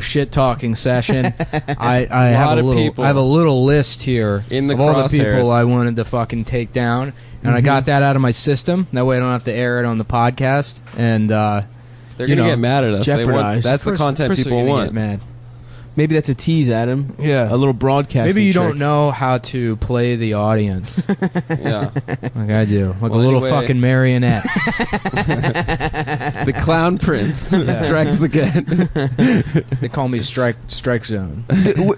shit talking session. I have a little list here in the of all the people I wanted to fucking take down, and I got that out of my system. That way I don't have to air it on the podcast. And they're gonna get mad at us. That's the content people want. Get mad. Maybe that's a tease, Adam. Yeah. A little broadcasting Maybe you trick. don't know how to play the audience. Yeah. Like I do. Like a little fucking marionette. The clown prince strikes again. They call me Strike Zone.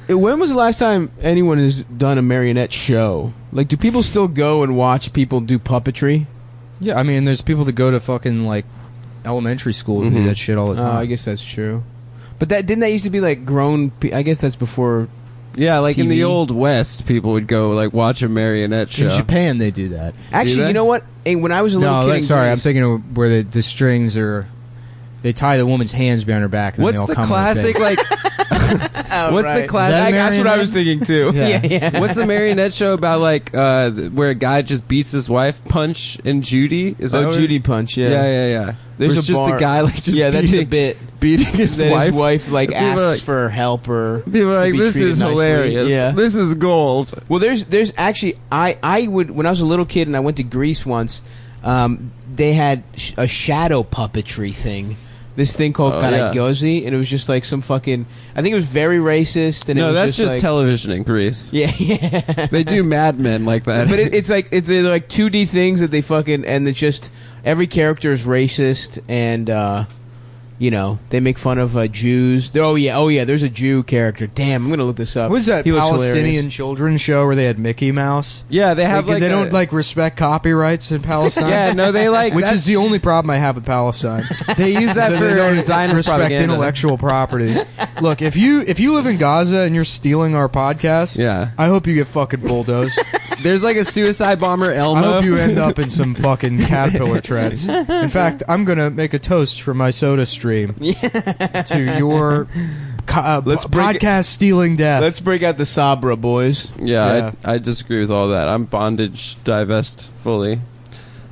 When was the last time anyone has done a marionette show? Like, do people still go and watch people do puppetry? Yeah, I mean, there's people that go to fucking, like, elementary schools and do that shit all the time. I guess that's true. But didn't that used to be like grown? I guess that's before. Yeah, like TV. in the old West, people would go like watch a marionette show. In Japan, they do that. Actually, you know what? When I was a little kid, I'm thinking of where the strings are. They tie the woman's hands behind her back. And what's they all the come classic like? What's the classic? That's what I was thinking too. Yeah. What's the marionette show about? Like where a guy just beats his wife? Punch and Judy. Is that Judy Punch? Yeah. Yeah. There's just a guy like just that's the bit. Beating his wife. His wife like asks like, for help or people are like, this is hilarious. Yeah. This is gold. Well, there's actually I would when I was a little kid and I went to Greece once. They had a shadow puppetry thing. This thing called Karagozi, and it was just like some fucking. I think it was very racist. And no, it was that's just like, television in Greece. Yeah. They do Mad Men like that. But it's like they're like 2D things that they fucking, and it's just every character is racist, and they make fun of Jews. Oh yeah, there's a Jew character. Damn, I'm gonna look this up. What was that He looks Palestinian hilarious. children's show where they had Mickey Mouse? Yeah, they have they don't like respect copyrights in Palestine. Yeah, no, they like which is the only problem I have with Palestine. They use that So for they don't Zionist respect propaganda. intellectual property. Look, if you live in Gaza and you're stealing our podcast, I hope you get fucking bulldozed. There's like a suicide bomber Elmo. I hope you end up in some fucking caterpillar treads. In fact, I'm gonna make a toast for my soda stream to your podcast stealing death. Let's break out the Sabra, boys. Yeah. I disagree with all that. I'm bondage divest fully.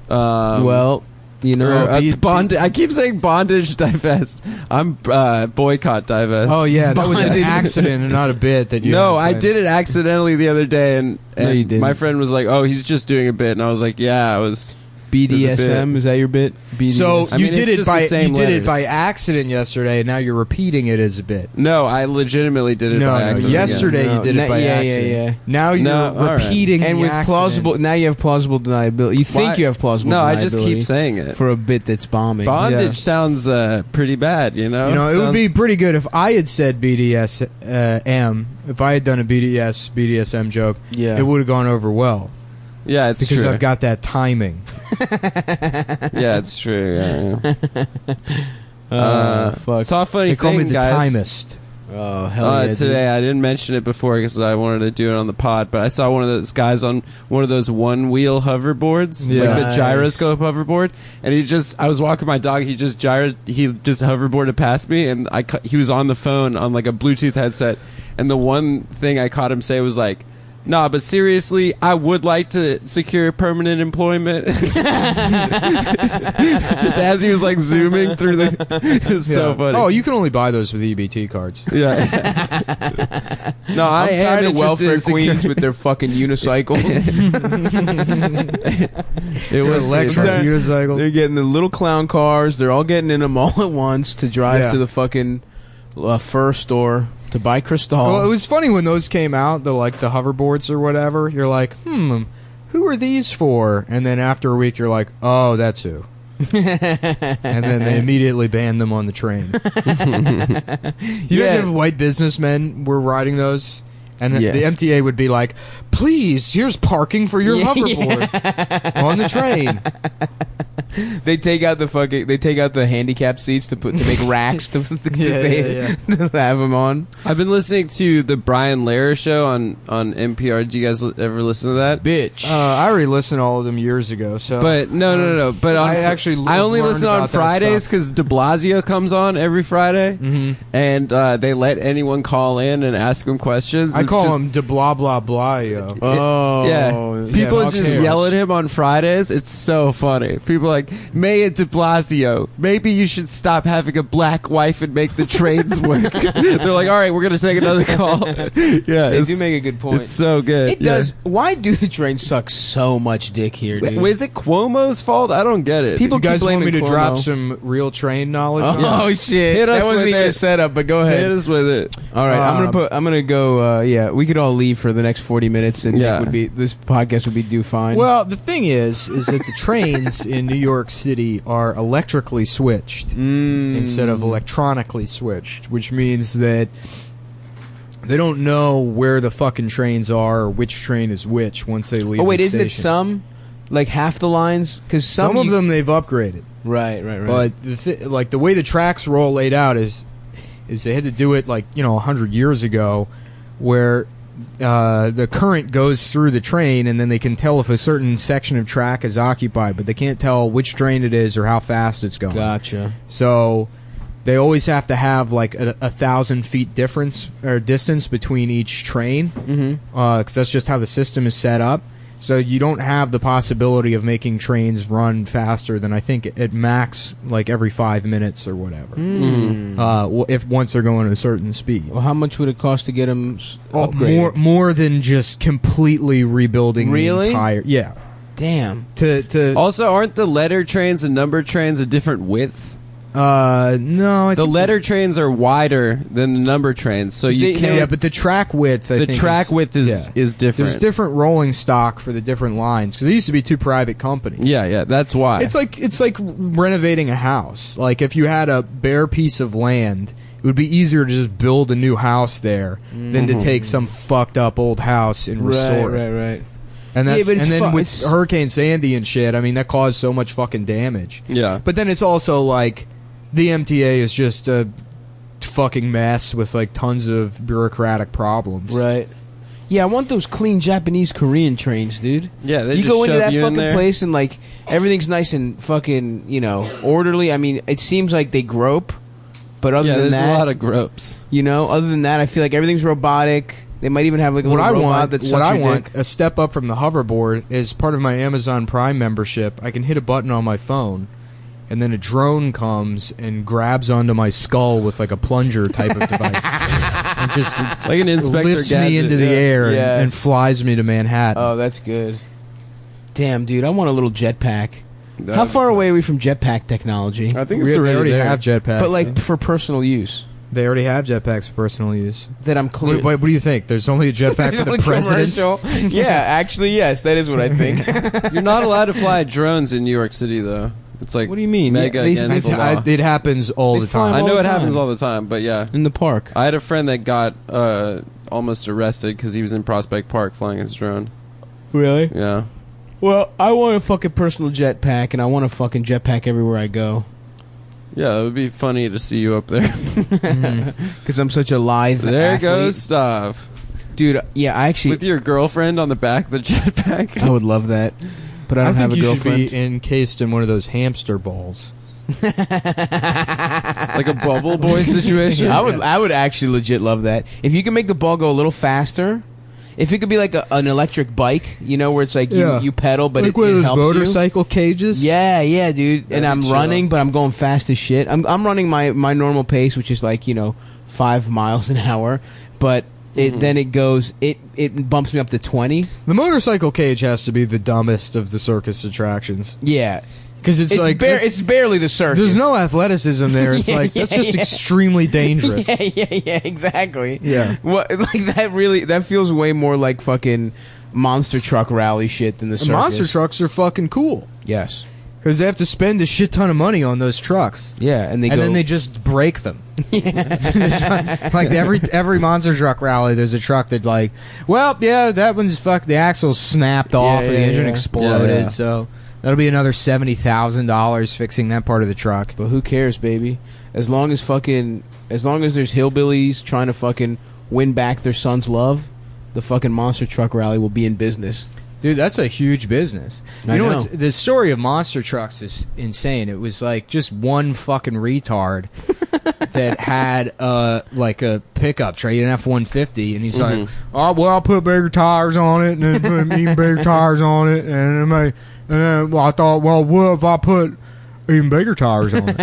Well, I keep saying bondage divest. I'm boycott divest. Oh yeah, that was an accident and not a bit that you. No, I did it accidentally the other day, and you didn't. my friend was like, "Oh, he's just doing a bit," and I was like, "Yeah, I was." BDSM, is that your bit? BDSM. So you did it letters. by accident yesterday, and now you're repeating it as a bit. No, I legitimately did it by accident. Yesterday you did it by accident. Yeah. Now you're repeating and the with accident. plausible. Now you have plausible deniability. You think you have plausible? No, deniability I just keep saying it for a bit that's bombing. Bondage sounds pretty bad. It would be pretty good if I had said BDSM. If I had done a BDSM joke, it would have gone over well. Yeah, it's because true. I've got that timing. Yeah, it's true. Fuck. Saw a funny they call me thing, the guys. timist. Oh hell yeah! Today I didn't mention it before because I wanted to do it on the pod, but I saw one of those guys on one of those one-wheel hoverboards, like the gyroscope hoverboard, and I was walking my dog, he just hoverboarded past me, and he was on the phone on like a Bluetooth headset, and the one thing I caught him say was like, "Nah, but seriously, I would like to secure permanent employment." Just as he was like zooming through it was so funny. Oh, you can only buy those with EBT cards. Yeah. No, I'm tired of welfare in queens with their fucking unicycles. It was electric unicycles. They're getting the little clown cars. They're all getting in them all at once to drive to the fucking fur store to buy Cristal. Well, it was funny when those came out, the hoverboards or whatever. You're like, who are these for? And then after a week, you're like, oh, that's who. And then they immediately banned them on the train. You imagine if white businessmen were riding those, and the MTA would be like, please, here's parking for your hoverboard on the train. They take out the handicap seats to make racks to have them on. I've been listening to the Brian Lehrer show on NPR. Do you guys ever listen to that? Bitch. I already listened to all of them years ago. So, but no. But I only listen on Fridays because De Blasio comes on every Friday, and they let anyone call in and ask him questions. I call him De Blah Blah Blah. Yo. People just yell at him on Fridays. It's so funny. People are like, like, Mayor de Blasio, maybe you should stop having a black wife and make the trains work. They're like, all right, we're gonna take another call. Yeah, They do make a good point. It's so good. It does. Why do the trains suck so much dick here, dude? Is it Cuomo's fault? I don't get it. People You guys keep want me to blaming drop Cuomo. some real train knowledge? Oh shit! Hit us that wasn't with even it. a setup, but go ahead. Hit us with it. All right, I'm gonna go. Yeah, we could all leave for the next 40 minutes, and this podcast would be due fine. Well, the thing is that the trains in New York City are electrically switched instead of electronically switched, which means that they don't know where the fucking trains are or which train is which once they leave. oh wait, the isn't it station. some, like half the lines? Because Some of them they've upgraded, right. but the way the tracks were all laid out is they had to do it 100 years ago, where the current goes through the train, and then they can tell if a certain section of track is occupied, but they can't tell which train it is or how fast it's going. Gotcha. So they always have to have like a 1,000 feet difference or distance between each train, because that's just how the system is set up. So you don't have the possibility of making trains run faster than, I think, at max like every 5 minutes or whatever. If once they're going at a certain speed. Well, how much would it cost to get them upgraded? More than just completely rebuilding Really? the entire. Yeah. Damn. To Also, aren't the letter trains and number trains a different width? no, I The think letter trains are wider than the number trains, so you can't. yeah, but the track width. I the think track width is different. There's different rolling stock for the different lines because there used to be two private companies. Yeah, that's why. It's like renovating a house. Like if you had a bare piece of land, it would be easier to just build a new house there than to take some fucked up old house and restore it. Right. And that's Yeah, but and it's then with it's- Hurricane Sandy and shit, I mean that caused so much fucking damage. Yeah. But then it's also like the MTA is just a fucking mess with like tons of bureaucratic problems. Right. Yeah, I want those clean Japanese Korean trains, dude. Yeah, they you just go into shove that you in fucking there. place and like everything's nice and fucking orderly. I mean, it seems like they grope, but other Yeah, than there's that, a lot of gropes. other than that, I feel like everything's robotic. They might even have like a What little I robot want, that what sucks I your want, dick. a step up from the hoverboard is part of my Amazon Prime membership. I can hit a button on my phone, and then a drone comes and grabs onto my skull with like a plunger type of device, and just Like an Inspector lifts Gadget. me into the air and Yes. flies me to Manhattan. Oh, that's good. Damn, dude, I want a little jetpack. That'd How be far fun. away are we from jetpack technology? I think they it's already there. have jetpacks, But like though. for personal use, They already have jetpacks for personal use. that I'm clear. What do you think? There's only a jetpack for the president. Yeah, actually, yes, that is what I think. You're not allowed to fly drones in New York City, though. It's like What do you mean? mega Yeah, they- against the law. It happens all They the fly time. I all know the it happens time. all the time, but yeah. In the park. I had a friend that got almost arrested because he was in Prospect Park flying his drone. Really? Yeah. Well, I want a fucking personal jetpack, and I want a fucking jetpack everywhere I go. Yeah, it would be funny to see you up there. Because I'm such a lithe There athlete. goes Stav. Dude, yeah, I actually... With your girlfriend on the back of the jetpack. I would love that. But I don't have think a you girlfriend. should be encased in one of those hamster balls. Like a bubble boy situation. I would actually legit love that. If you can make the ball go a little faster... If it could be like an electric bike, where it's like you pedal, but like it one of those helps you. motorcycle cages. Yeah, dude. That'd And I'm be chill. running, but I'm going fast as shit. I'm running my normal pace, which is like 5 miles an hour. But then it goes it bumps me up to 20. The motorcycle cage has to be the dumbest of the circus attractions Yeah, because it's like it's barely the circus. there's no athleticism there. It's Yeah, that's yeah, just yeah. extremely dangerous. yeah, exactly. Yeah. What like that feels way more like fucking monster truck rally shit than the circus. Monster trucks are fucking cool Yes. because they have to spend a shit ton of money on those trucks. Yeah, and Then they just break them. Like every monster truck rally, there's a truck that that one's fucked. The axle snapped off, or the engine exploded. Yeah. So that'll be another $70,000 fixing that part of the truck. But who cares, baby? As long as there's hillbillies trying to fucking win back their son's love, the fucking monster truck rally will be in business. Dude, that's a huge business. I know. What's, the story of monster trucks is insane. It was like just one fucking retard that had like a pickup truck, an F-150, and he's like, "Oh well, I'll put bigger tires on it, and then put even bigger tires on it, and then I thought, well, what if I put even bigger tires on it?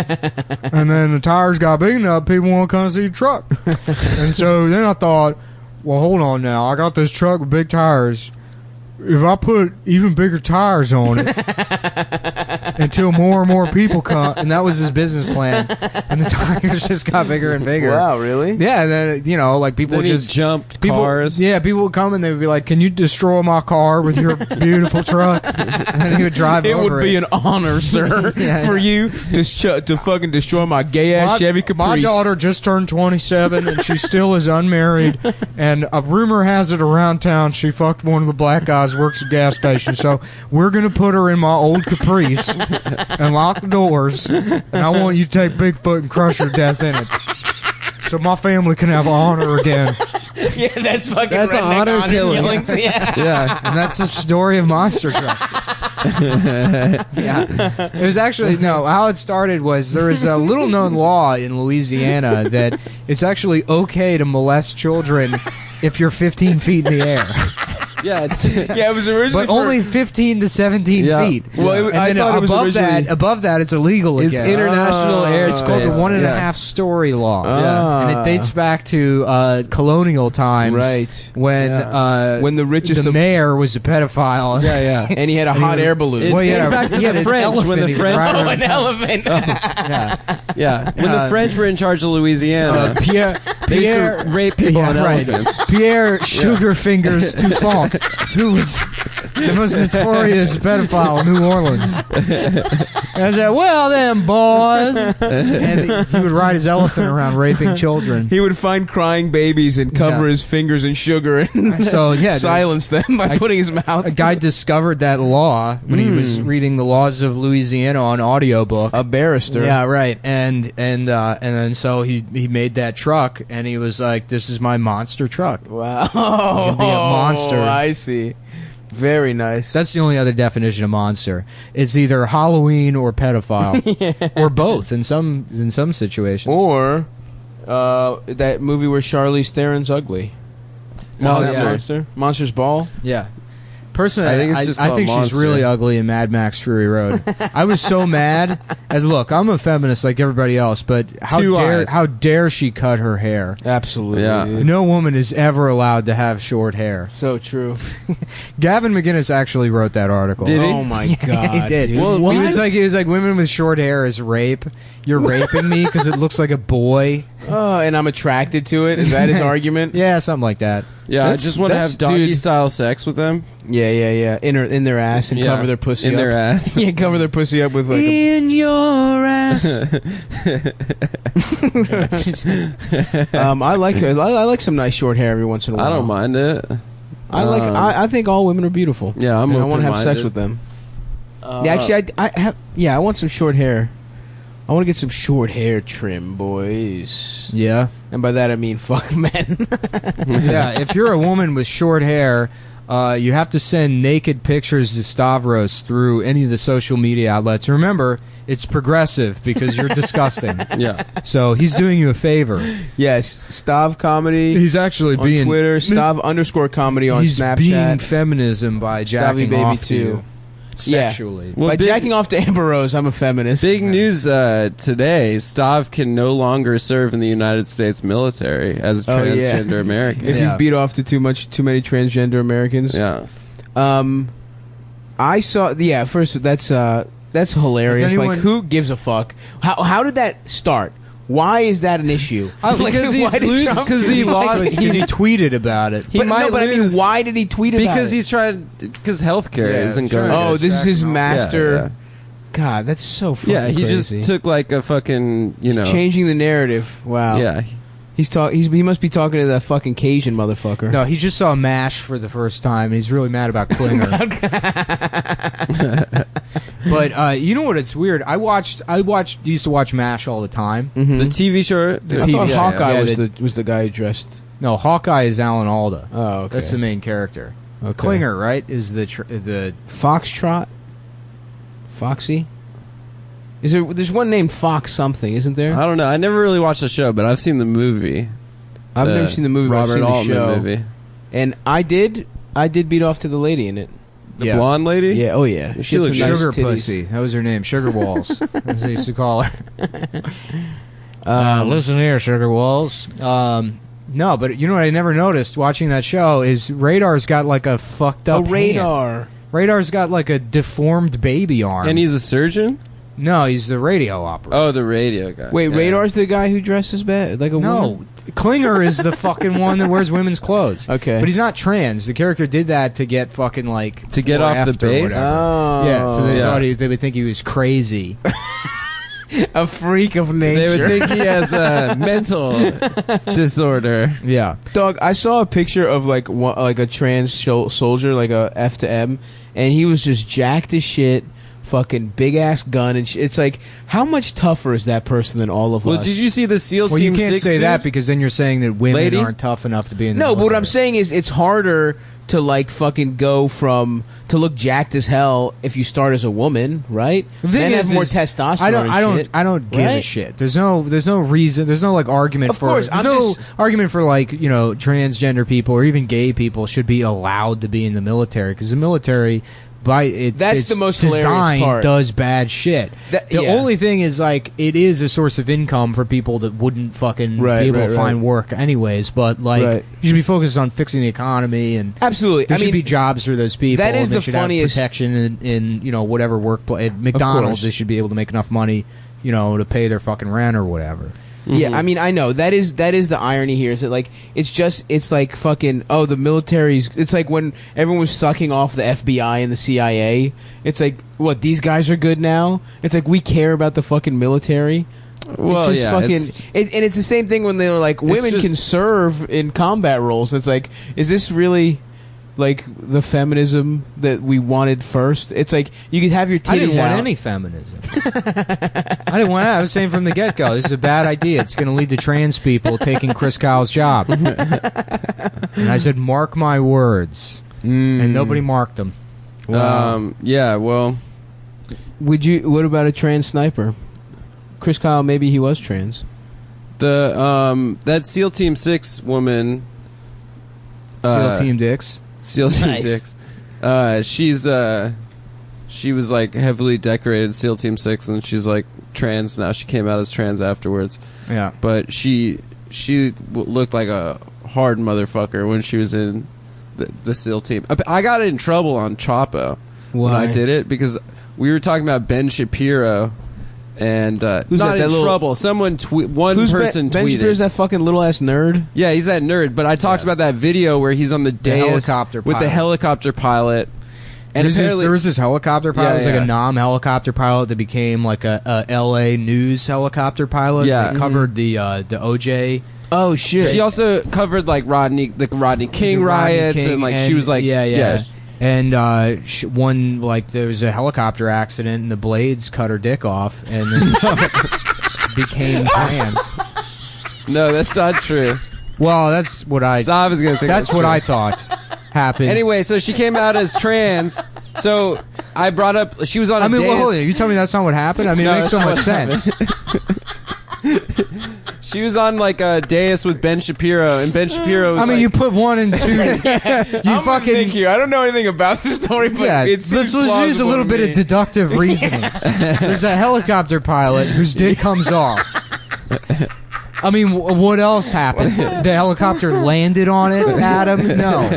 And then the tires got big enough, people want to come see the truck. And so then I thought, well, hold on now, I got this truck with big tires. If I put even bigger tires on it until more and more people come," and that was his business plan, and the tires just got bigger and bigger. Wow, really? Yeah, and then like people Then he just jumped people, cars. Yeah, people would come and they would be like, "Can you destroy my car with your beautiful truck?" And then he would drive It over would be an honor, sir, Yeah, for yeah. you to fucking destroy my gay ass Chevy Caprice. My daughter just turned 27 and she still is unmarried. And a rumor has it around town she fucked one of the black guys who works at a gas station. So we're gonna put her in my old Caprice and lock the doors. And I want you to take Bigfoot and crush her to death in it, so my family can have honor again. Yeah, that's fucking That's redneck honor killing. killings. Yeah. Yeah, and that's the story of Monster Truck. Yeah, it was actually how it started was there is a little known law in Louisiana that it's actually okay to molest children if you're 15 feet in the air, Yeah, it's Yeah, it was originally but only 15 to 17 Yeah. feet. Well, and I then thought it was above that, it's illegal it's again. international airspace. It's called the 1.5 Yeah. story law. Yeah. And it dates back to colonial times, Right. when the richest the mayor was a pedophile. Yeah, yeah. and he had a hot air balloon. It Well, dates yeah, back to he had the an French when elephant the he was French. riding Oh, around. an elephant. Yeah. When the French were in charge of Louisiana, Pierre, they used to rape people on elephants. Pierre Sugarfingers Toussaint, who was the most notorious pedophile in New Orleans. And I said, "Well then, boys," and he would ride his elephant around raping children. He would find crying babies and cover Yeah. his fingers in sugar and So yeah, silence them by putting his mouth. a guy discovered that law when he was reading the laws of Louisiana on audiobook. A barrister. Yeah, right. And then so he made that truck, and he was like, "This is my monster truck." Wow. You can be a monster. I see. Very nice. That's the only other definition of monster. It's either Halloween or pedophile, or both in some situations. or that movie where Charlize Theron's ugly. Monster. Monster. Monster's Ball. Yeah. Personally, I think it's just I called think she's Monster. really ugly in Mad Max Fury Road. I was so mad. Look, I'm a feminist like everybody else, but Two eyes. how dare she cut her hair? Absolutely. Yeah. dude. No woman is ever allowed to have short hair. So true. Gavin McInnes actually wrote that article. Did he? Oh my god. he did. Dude. Well, He was like women with short hair is rape. You're raping me because it looks like a boy. Oh, and I'm attracted to it. Is that his argument? Yeah, something like that. Yeah, I just want to have doggy style sex with them Yeah. In their ass and Yeah. cover their pussy in up. their ass. Yeah, cover their pussy up with like a, In your ass. I like some nice short hair every once in a while. I don't mind it. I think all women are beautiful. Yeah, I'm and I want to have sex open-minded. with them. Yeah, actually, I want some short hair. I want to get some short hair trim, boys. Yeah. And by that I mean fuck men. Yeah, if you're a woman with short hair, you have to send naked pictures to Stavros through any of the social media outlets. Remember, it's progressive because you're disgusting. Yeah. So he's doing you a favor. Yes, Stav Comedy He's actually on being Twitter, Stav_comedy on he's being Snapchat. feminism by jacking Baby off to too. you sexually. Well, By big- jacking off to Amber Rose, I'm a feminist. Big news today. Stav can no longer serve in the United States military as a Oh, yeah. transgender American. If Yeah. you've beat off to too many transgender Americans. Yeah. I saw. Yeah, first that's hilarious. Does anyone- Like, who gives a fuck? How did that start? Why is that an issue? Because he's why did losing- Trump- 'cause he lost- Because he tweeted about it. He might but I mean, lose why did he tweet about because it? he's trying because healthcare Yeah, isn't sure. going. Oh, this is his Jacking off. master. Yeah, God, that's so fucking yeah. He crazy. just took like a fucking changing the narrative. Wow. Yeah. He must be talking to that fucking Cajun motherfucker. No, he just saw MASH for the first time. And he's really mad about Klinger. But you know what? It's weird. Used to watch MASH all the time. Mhm. The TV show. I thought yeah, Hawkeye yeah, was the guy who dressed. No, Hawkeye is Alan Alda. Oh, okay. That's the main character. Okay. Klinger, right? Is the Foxtrot. Foxy. There's one named Fox something, isn't there? I don't know. I never really watched the show, but I've seen the movie. I've never seen the movie. Robert but I've Altman seen the show. movie. And I did beat off to the lady in it. The blonde lady? Yeah, oh yeah. She looks had some Sugar nice titties. Pussy. That was her name. Sugar Walls. As they used to call her. Listen here, Sugar Walls. No, but you know what I never noticed watching that show is Radar's got like a fucked up Radar. hand. Radar's got like a deformed baby arm. And he's a surgeon? No, he's the radio operator. Oh, the radio guy. Wait, Radar's the guy who dresses bad like a No, woman? Klinger is the fucking one that wears women's clothes. Okay. But he's not trans. The character did that to get fucking like... To get off the after or base? whatever. Oh. Yeah, so they Yeah. thought they would think he was crazy. A freak of nature. They would think he has a mental disorder. Yeah. Dog, I saw a picture of like a trans soldier, like a F to M, and he was just jacked as shit, fucking big ass gun, and it's like, how much tougher is that person than all of us? Well, did you see the SEAL Well, Team you can't 6 say dude? that because then you're saying that women Lady? aren't tough enough to be in the No, but what military. I'm saying is it's harder to like fucking go from to look jacked as hell if you start as a woman, right? The thing Men is, have more is testosterone. I don't give a right? shit. There's no reason. There's no like argument Of for. course, there's I'm no just- argument for like transgender people or even gay people should be allowed to be in the military because the military. That's its the most hilarious design part. does bad shit. The yeah. only thing is like it is a source of income for people that wouldn't fucking be Right, able right, to find work anyways. But like Right. you should be focused on fixing the economy and Absolutely. there I should mean, be jobs for those people. that is and they the should funniest- have protection in whatever workplace. At McDonald's, course. they should be able to make enough money, to pay their fucking rent or whatever. Yeah, I mean, I know that is the irony here. Is that like it's like fucking the military's. It's like when everyone was sucking off the FBI and the CIA. It's like what these guys are good now. It's like we care about the fucking military. Well, it's just yeah, fucking, it's- and it's the same thing when they were like women just- can serve in combat roles. It's like, is this really like the feminism that we wanted first? It's like you could have your titties I didn't want out. any feminism. I didn't want that. I was saying from the get-go, this is a bad idea. It's going to lead to trans people taking Chris Kyle's job. And I said, mark my words. And nobody marked them. Yeah, well... What about a trans sniper? Chris Kyle, maybe he was trans. That SEAL Team 6 woman... SEAL Team Dicks. SEAL Team Nice. Dicks. She was like heavily decorated SEAL Team 6, and she's like trans now. She came out as trans afterwards. Yeah. But she looked like a hard motherfucker when she was in the SEAL Team. I got in trouble on Chapo when I Why? did it because we were talking about Ben Shapiro. And Who's not that in little- trouble. Someone one Who's person Ben tweeted. Shapiro's that fucking little ass nerd? Yeah, he's that nerd. But I talked about that video where he's on the dais helicopter with the pilot. helicopter pilot. And There was this helicopter pilot. Yeah, It was like yeah. a non-helicopter pilot that became like a L.A. news helicopter pilot. Yeah. That covered the OJ. Oh shit! She also covered like the Rodney King The Rodney riots King, and like she was like yeah. And there was a helicopter accident and the blades cut her dick off and then became trans. No, that's not true. Well, that's what I. Sav is gonna think That's what true. I thought happened. Anyway, so she came out as trans. So I brought up she was on. I mean, a dais. well, hold on. You tell me that's not what happened. I mean, No, it makes so that's much not sense. She was on like a dais with Ben Shapiro, and Ben Shapiro was I mean, like, you put one and two. You fucking. Thank you. I don't know anything about the story, but Yeah, it's let's use a little bit of deductive reasoning. There's a helicopter pilot whose dick comes off. I mean, what else happened? The helicopter landed on it, Adam? No.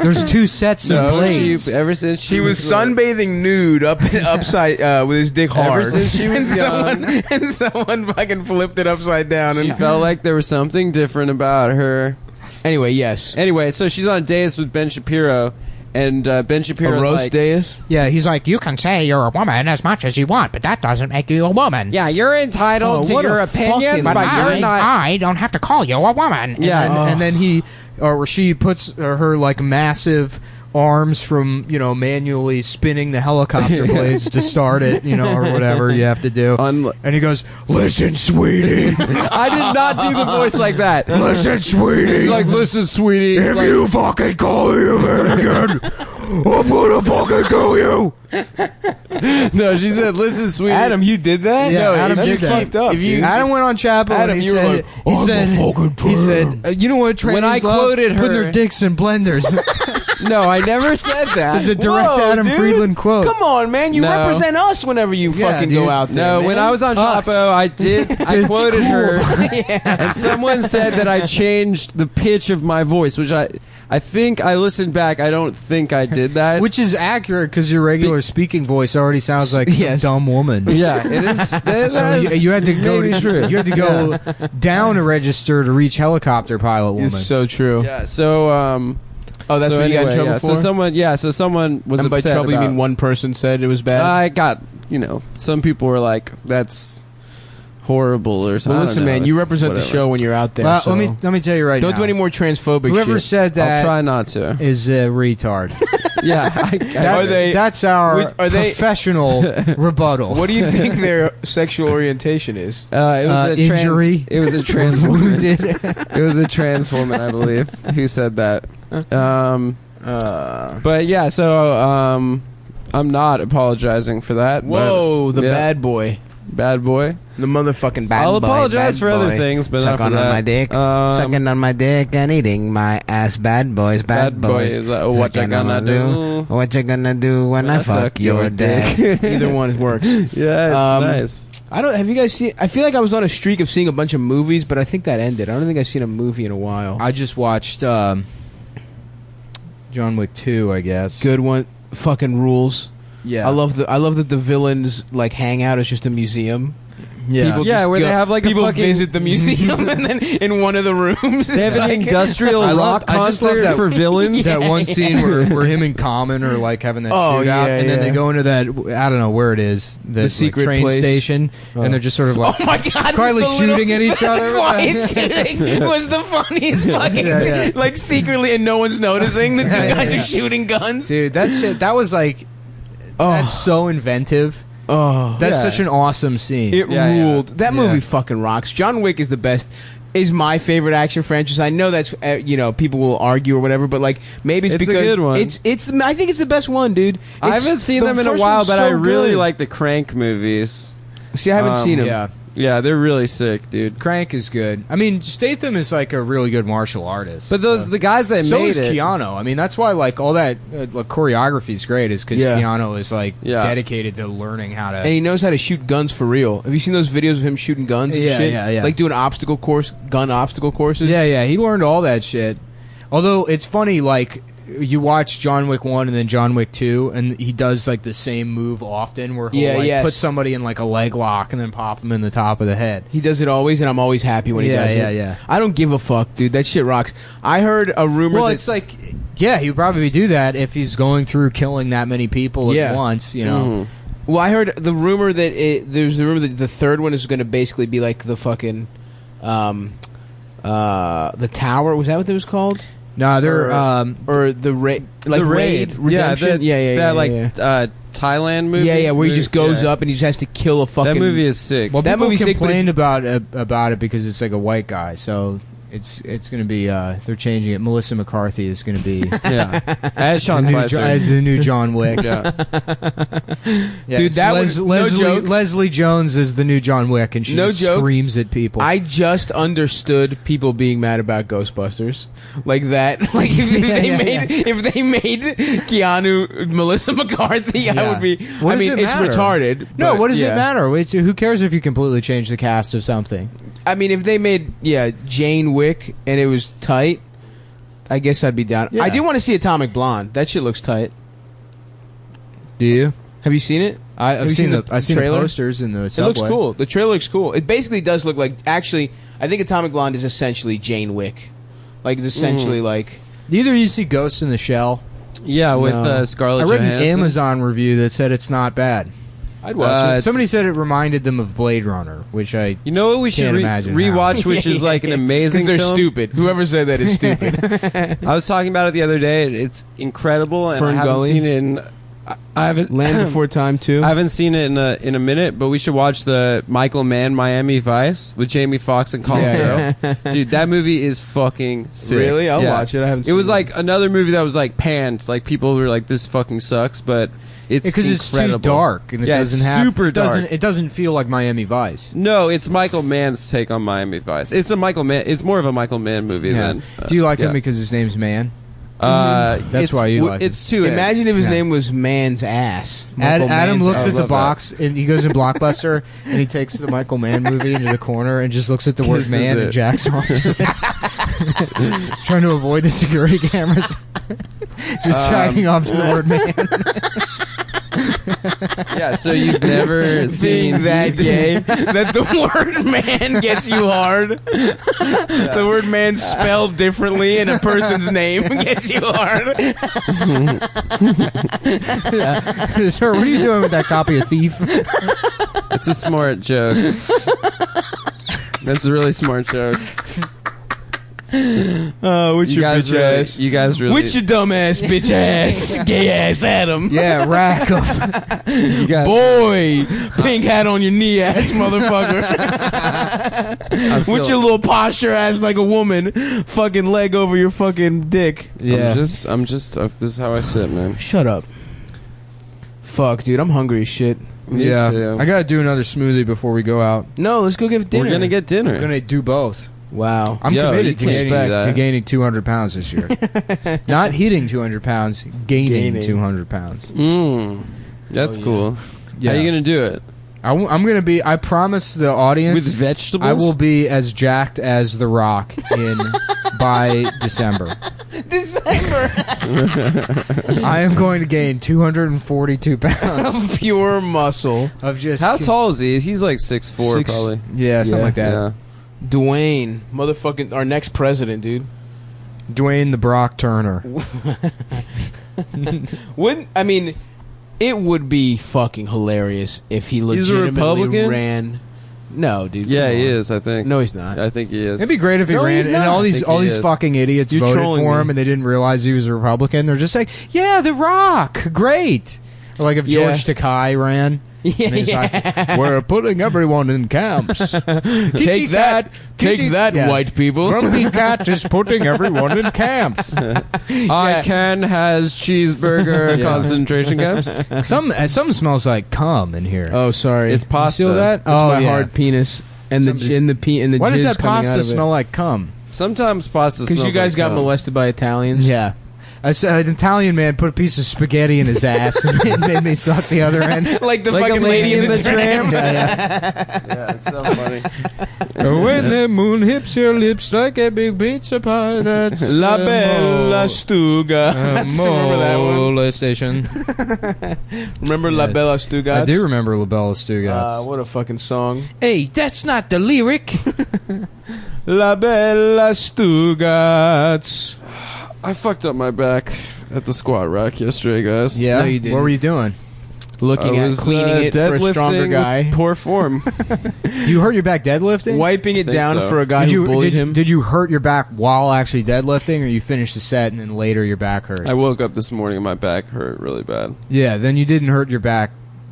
There's two sets of blades. ever since she He was sunbathing nude upside with his dick hard. Ever since she was young. and someone fucking flipped it upside down. She And felt like there was something different about her. anyway, yes, Anyway, so she's on a dais with Ben Shapiro, and Ben a Shapiro's roast like, dais. Yeah, he's like, you can say you're a woman as much as you want, but that doesn't make you a woman. "Yeah, you're entitled Oh, to what your a opinions, fucking- but you're not." I don't have to call you a woman. Yeah. And then he or she puts her like massive arms from manually spinning the helicopter blades to start it, or whatever you have to do. And he goes, "Listen, sweetie." I did not do the voice like that. Listen, sweetie. He's like, "Listen, sweetie." if Like, you fucking call me a man again, I'm gonna fucking kill you. No, she said, "Listen, sweetie." Adam, you did that? Yeah, No, Adam that's did that. fucked up. If you- dude. Adam went on Chapo Adam, and he you were said, like, he said, you know what? When I trannies love? quoted putting her- their dicks in blenders. No, I never said that. It's a direct Whoa, Adam dude. Friedland quote. Come on, man. You No. represent us whenever you Yeah, fucking dude. go out there. No, man. when I was on Us. Chapo, I quoted her, Yeah. and someone said that I changed the pitch of my voice, which I think I listened back. I don't think I did that. Which is accurate because your regular speaking voice already sounds like Yes. some dumb woman. yeah, it is. That So is you had to go. maybe true. You had to go down a register to reach helicopter pilot woman. It's so true. Yeah. So Oh, that's so what you got in anyway, trouble yeah, for? So someone was And by upset trouble, you about- mean one person said it was bad? I got, some people were like, "That's horrible" or something. Well, listen, man, you represent the whatever. show when you're out there. Well, so let me tell you right now. don't do any more transphobic Whoever shit. said I'll that try not to. is a retard. Yeah, That's, that's our are they- professional rebuttal. What do you think their sexual orientation is? it was a injury. It was a trans woman. Wounded. It was a trans woman, I believe, who said that. But yeah, so I'm not apologizing for that. Whoa, but, the yeah, bad boy. bad boy. The motherfucking bad I'll boy. apologize bad for other boy. things, but not Sucking for on that. my dick. Sucking on my dick and eating my ass. Bad boys, bad, Bad boy boys. is what you Sucking gonna on my do? What you gonna do when I fuck your dick? Either one works. Yeah, it's nice. I don't. Have you guys seen? I feel like I was on a streak of seeing a bunch of movies, but I think that ended. I don't think I've seen a movie in a while. I just watched John Wick 2, I guess. Good one. Fucking rules. Yeah. I love that the villains like hang out as just a museum. Yeah. People Yeah, just where they have, like, a people fucking- visit the museum and then in one of the rooms They have it's an like- industrial I rock just love concert that- for villains. That one scene where him and Common are like having that Oh, shootout, yeah, and then yeah. they go into that, I don't know where it is, the secret train place. station, Oh. and they're just sort of like Oh my god! quietly the little- shooting at each other. Quiet shooting was the funniest fucking Yeah. like secretly and no one's noticing. The two Yeah, guys yeah. are shooting guns. Dude, that shit, that was like, that's so inventive. Oh, That's Yeah. such an awesome scene. it Yeah, yeah. ruled. That movie Yeah. fucking rocks. John Wick is the best. Is my favorite action franchise. I know that's people will argue or whatever, but like maybe it's It's a because good one. It's I think it's the best one, dude. I It's- haven't seen the them in a first while, one's but so I really good. like the Crank movies. See, I haven't seen them. Yeah. Yeah, they're really sick, dude. Crank is good. I mean, Statham is like a really good martial artist. But the guys that so made is it, Keanu. I mean, that's why like all that like, choreography is great, is because Yeah. Keanu is like Yeah. dedicated to learning how to. And he knows how to shoot guns for real. Have you seen those videos of him shooting guns and Yeah, shit? yeah, yeah. Like doing gun obstacle courses? Yeah, he learned all that shit. Although it's funny, like you watch John Wick 1 and then John Wick 2, and he does like the same move often, where he'll Yeah, like, yes. put somebody in like a leg lock and then pop him in the top of the head. He does it always, and I'm always happy when he Yeah, does it. yeah, yeah. I don't give a fuck, dude. That shit rocks. I heard a rumor Well, that it's like, yeah, he would probably do that if he's going through killing that many people Yeah. at once, you know. Well, I heard the rumor that there's the rumor that the third one is going to basically be like the fucking the tower. Was that what it was called? No, they're Or the raid, like The Raid. Redemption? yeah, that like yeah. Thailand movie. Yeah, where he just goes Yeah. up and he just has to kill a fucking. That movie is sick. well, that people movie's sick, but complained about it because it's like a white guy, so it's going to be they're changing it. Melissa McCarthy is going to be Yeah, as Sean Spicer. as the new John Wick. Yeah. Yeah, Dude, it's that was- no joke. Leslie Jones is the new John Wick, and she No just joke. screams at people. I just understood people being mad about Ghostbusters like that. Like if they made Keanu Melissa McCarthy, I Yeah. would be. What I does mean, it it's matter? retarded. No, but what does yeah. it matter? Who cares if you completely change the cast of something? I mean, if they made Jane Wick and it was tight, I guess I'd be down. Yeah. I do want to see Atomic Blonde. That shit looks tight. Do you? Have you seen it? I've Have you seen seen I've seen the trailer? posters in the It subway. looks cool. The trailer looks cool. It basically does look like. Actually, I think Atomic Blonde is essentially Jane Wick. Like it's essentially like. Either you see Ghost in the Shell. Yeah, with No. Scarlett I read an Johansson. Amazon review that said it's not bad. I'd watch it. Somebody said it reminded them of Blade Runner, which I You know what we should Can't imagine how. rewatch, which is like an amazing Because they're film? stupid. Whoever said that is stupid. I was talking about it the other day. It's incredible, and I Fern haven't Gully? seen it in I haven't Land Before Time too. I haven't seen it in a minute, but we should watch the Michael Mann Miami Vice with Jamie Foxx and Colin Farrell. Dude, that movie is fucking sick. Really? I'll watch it. I haven't. It was like another movie that was like panned. Like people were like, "This fucking sucks," but it's because it's too dark and it doesn't it's have super dark. It doesn't feel like Miami Vice. No, it's Michael Mann's take on Miami Vice. It's more of a Michael Mann movie than. Do you like him because his name's Mann? That's why you like it's two. Imagine if his name was Man's Ass. Adam looks ass. at the box and he goes in Blockbuster and he takes the Michael Mann movie into the corner and just looks at the word Kisses man it. and jacks off to it. Trying to avoid the security cameras. Just jacking off to the word man. Yeah, so you've never seen that gay that the word man gets you hard. The word man spelled differently in a person's name gets you hard. Sir, what are you doing with that copy of Thief? It's a smart joke. That's a really smart joke. Which You your guys bitch really, ass? you guys really, Which your dumb ass bitch ass gay ass Adam? Yeah, rack 'em. you guys, Boy, pink hat on your knee ass motherfucker. With your little posture ass like a woman, fucking leg over your fucking dick. Yeah. I'm just. This is how I sit, man. Shut up. Fuck, dude, I'm hungry as shit. Me Yeah. too. I gotta do another smoothie before we go out. No, let's go get dinner. We're gonna get dinner. I'm gonna do both. Wow. I'm Yo, committed you can't do that. to gaining 200 pounds this year. Not hitting 200 pounds, gaining 200 pounds. That's Oh, yeah. cool. Yeah. How you gonna do it? I'm gonna be. I promise the audience With vegetables? I will be as jacked as The Rock by December. I am going to gain 242 pounds Of pure muscle. of just. How tall is he? He's like 6'4", probably. Yeah, something like that. Yeah. Dwayne, motherfucking our next president, dude. Dwayne the Brock Turner. Wouldn't I mean? It would be fucking hilarious if he He's a legitimately Republican? ran. No, dude. Yeah, come he on. is. I think. No, he's not. I think he is. It'd be great if he No, ran, he's and not. all I these think he is. fucking idiots You're voted trolling for me. him, and they didn't realize he was a Republican. They're just like, "Yeah, The Rock, great." Or like if Yeah. George Takei ran, Yeah, and he's yeah. like, "We're putting everyone in camps." Take that, Yeah. white people. Grumpy Cat is putting everyone in camps. Ken has cheeseburger Yeah. concentration camps. Some smells like cum in here. Oh, sorry. It's You pasta. still that? It's my hard penis and Somebody's- the Why does jizz that coming out pasta of it. smell like cum? Sometimes pasta smells Because you guys like got cum. molested by Italians. Yeah. An Italian man put a piece of spaghetti in his ass and it made me suck the other end. Like the Like fucking a lady in the tram. Yeah, it's so funny. When the moon hips your lips like a big pizza pie, that's La Bella Stuga. Remember that one? molestation. Remember La Yeah. Bella Stuga? I do remember La Bella Stugats. What a fucking song. Hey, that's not the lyric. La Bella Stugats. I fucked up my back at the squat rack yesterday, guys. Yeah, No, you didn't. what were you doing? Looking I at was cleaning it for a deadlifting stronger with guy. poor form. You hurt your back deadlifting? Wiping it think down so. for a guy Did who you bullied him. did you hurt your back while actually deadlifting, or you finished the set and then later your back hurt? I woke up this morning and my back hurt really bad. Yeah, then you didn't hurt your back.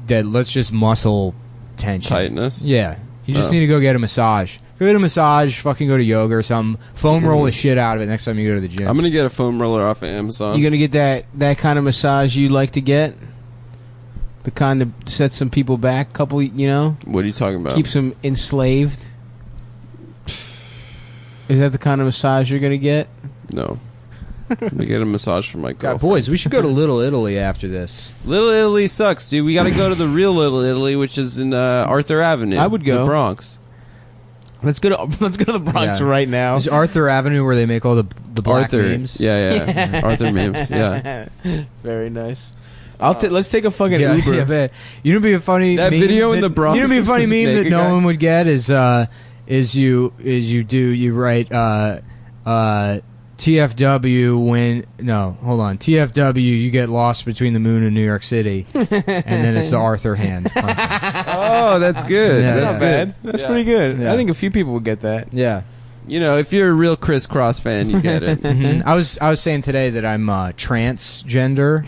Let's just muscle tension. Tightness. Yeah, you just Oh. need to go get a massage. Go get a massage. Fucking go to yoga or something. Foam roll the shit out of it next time you go to the gym. I'm gonna get a foam roller off of Amazon. You gonna get that kind of massage you like to get? The kind that sets some people back, couple, What are you talking about? keeps them enslaved. Is that the kind of massage you're gonna get? No. Let me get a massage from my God, girlfriend. boys, we should go to Little Italy after this. Little Italy sucks, dude. We got to go to the real Little Italy, which is in Arthur Avenue. I would go. The Bronx. Let's go to the Bronx Yeah. right now. Is Arthur Avenue where they make all the black Arthur. memes? Yeah. Arthur memes. Yeah. Very nice. Let's take a fucking Yeah, Uber. yeah, but you know, be a funny That meme video in that- the Bronx You know, be a of funny the meme that naked no guy? one would get is you write TFW when TFW you get lost between the moon and New York City, and then it's the Arthur hand. Oh, that's good. Yeah. That's That's not good. bad. That's Yeah. pretty good. Yeah. I think a few people would get that. Yeah. You know, if you're a real Criss Cross fan, you get it. I was saying today that I'm transgender.